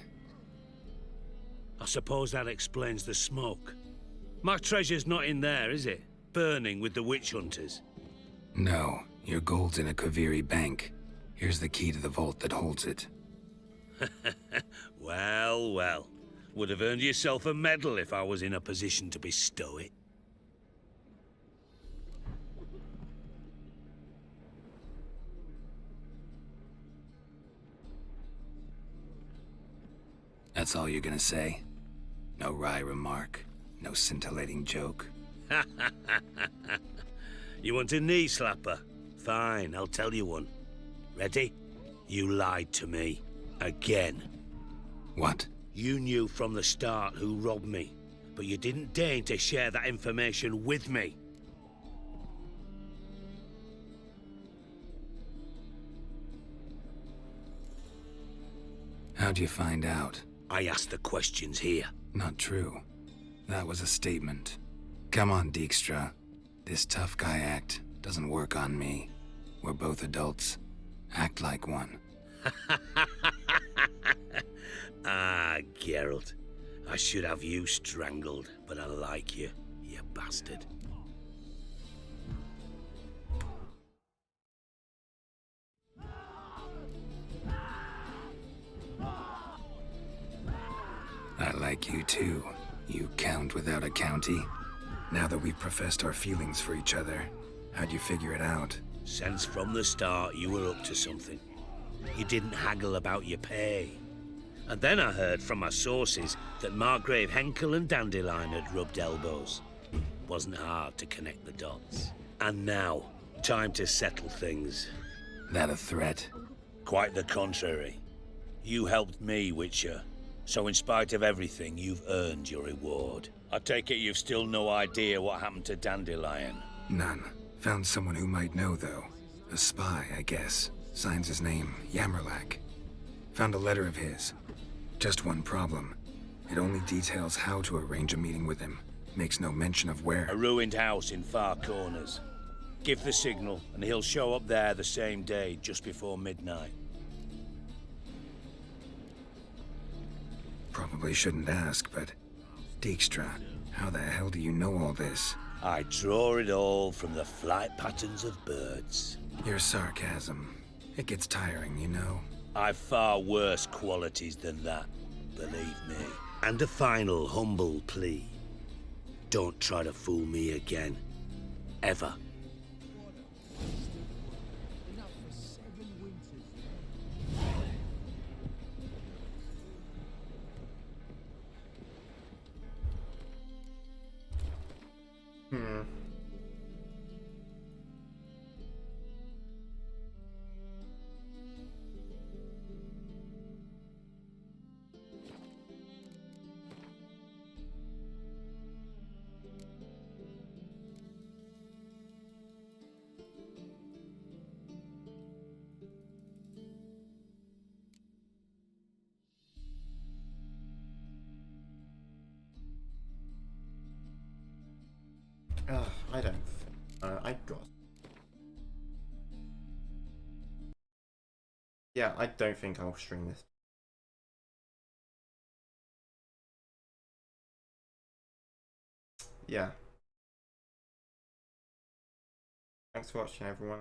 I suppose that explains the smoke. My treasure's not in there, is it? Burning with the witch hunters. No, your gold's in a Kaviri bank. Here's the key to the vault that holds it. Well, well. Would have earned yourself a medal if I was in a position to bestow it. That's all you're gonna say? No wry remark? No scintillating joke? You want a knee slapper? Fine, I'll tell you one. Ready? You lied to me. Again. What? You knew from the start who robbed me, but you didn't deign to share that information with me. How'd you find out? I asked the questions here. Not true. That was a statement. Come on, Dijkstra. This tough guy act doesn't work on me. We're both adults. Act like one. Geralt. I should have you strangled, but I like you, you bastard. I like you too, you count without a county. Now that we've professed our feelings for each other, how'd you figure it out? Since from the start you were up to something. You didn't haggle about your pay. And then I heard from my sources that Margrave Henkel and Dandelion had rubbed elbows. Wasn't hard to connect the dots. And now, time to settle things. That a threat? Quite the contrary. You helped me, Witcher. So in spite of everything, you've earned your reward. I take it you've still no idea what happened to Dandelion? None. Found someone who might know, though. A spy, I guess. Signs his name, Yamerlak. Found a letter of his. Just one problem. It only details how to arrange a meeting with him. Makes no mention of where. A ruined house in Far Corners. Give the signal, and he'll show up there the same day, just before midnight. Probably shouldn't ask, but... Dijkstra, how the hell do you know all this? I draw it all from the flight patterns of birds. Your sarcasm. It gets tiring, you know. I've far worse qualities than that, believe me. And a final humble plea. Don't try to fool me again. Ever. I don't. I got. Yeah, I don't think I'll stream this. Yeah. Thanks for watching, everyone.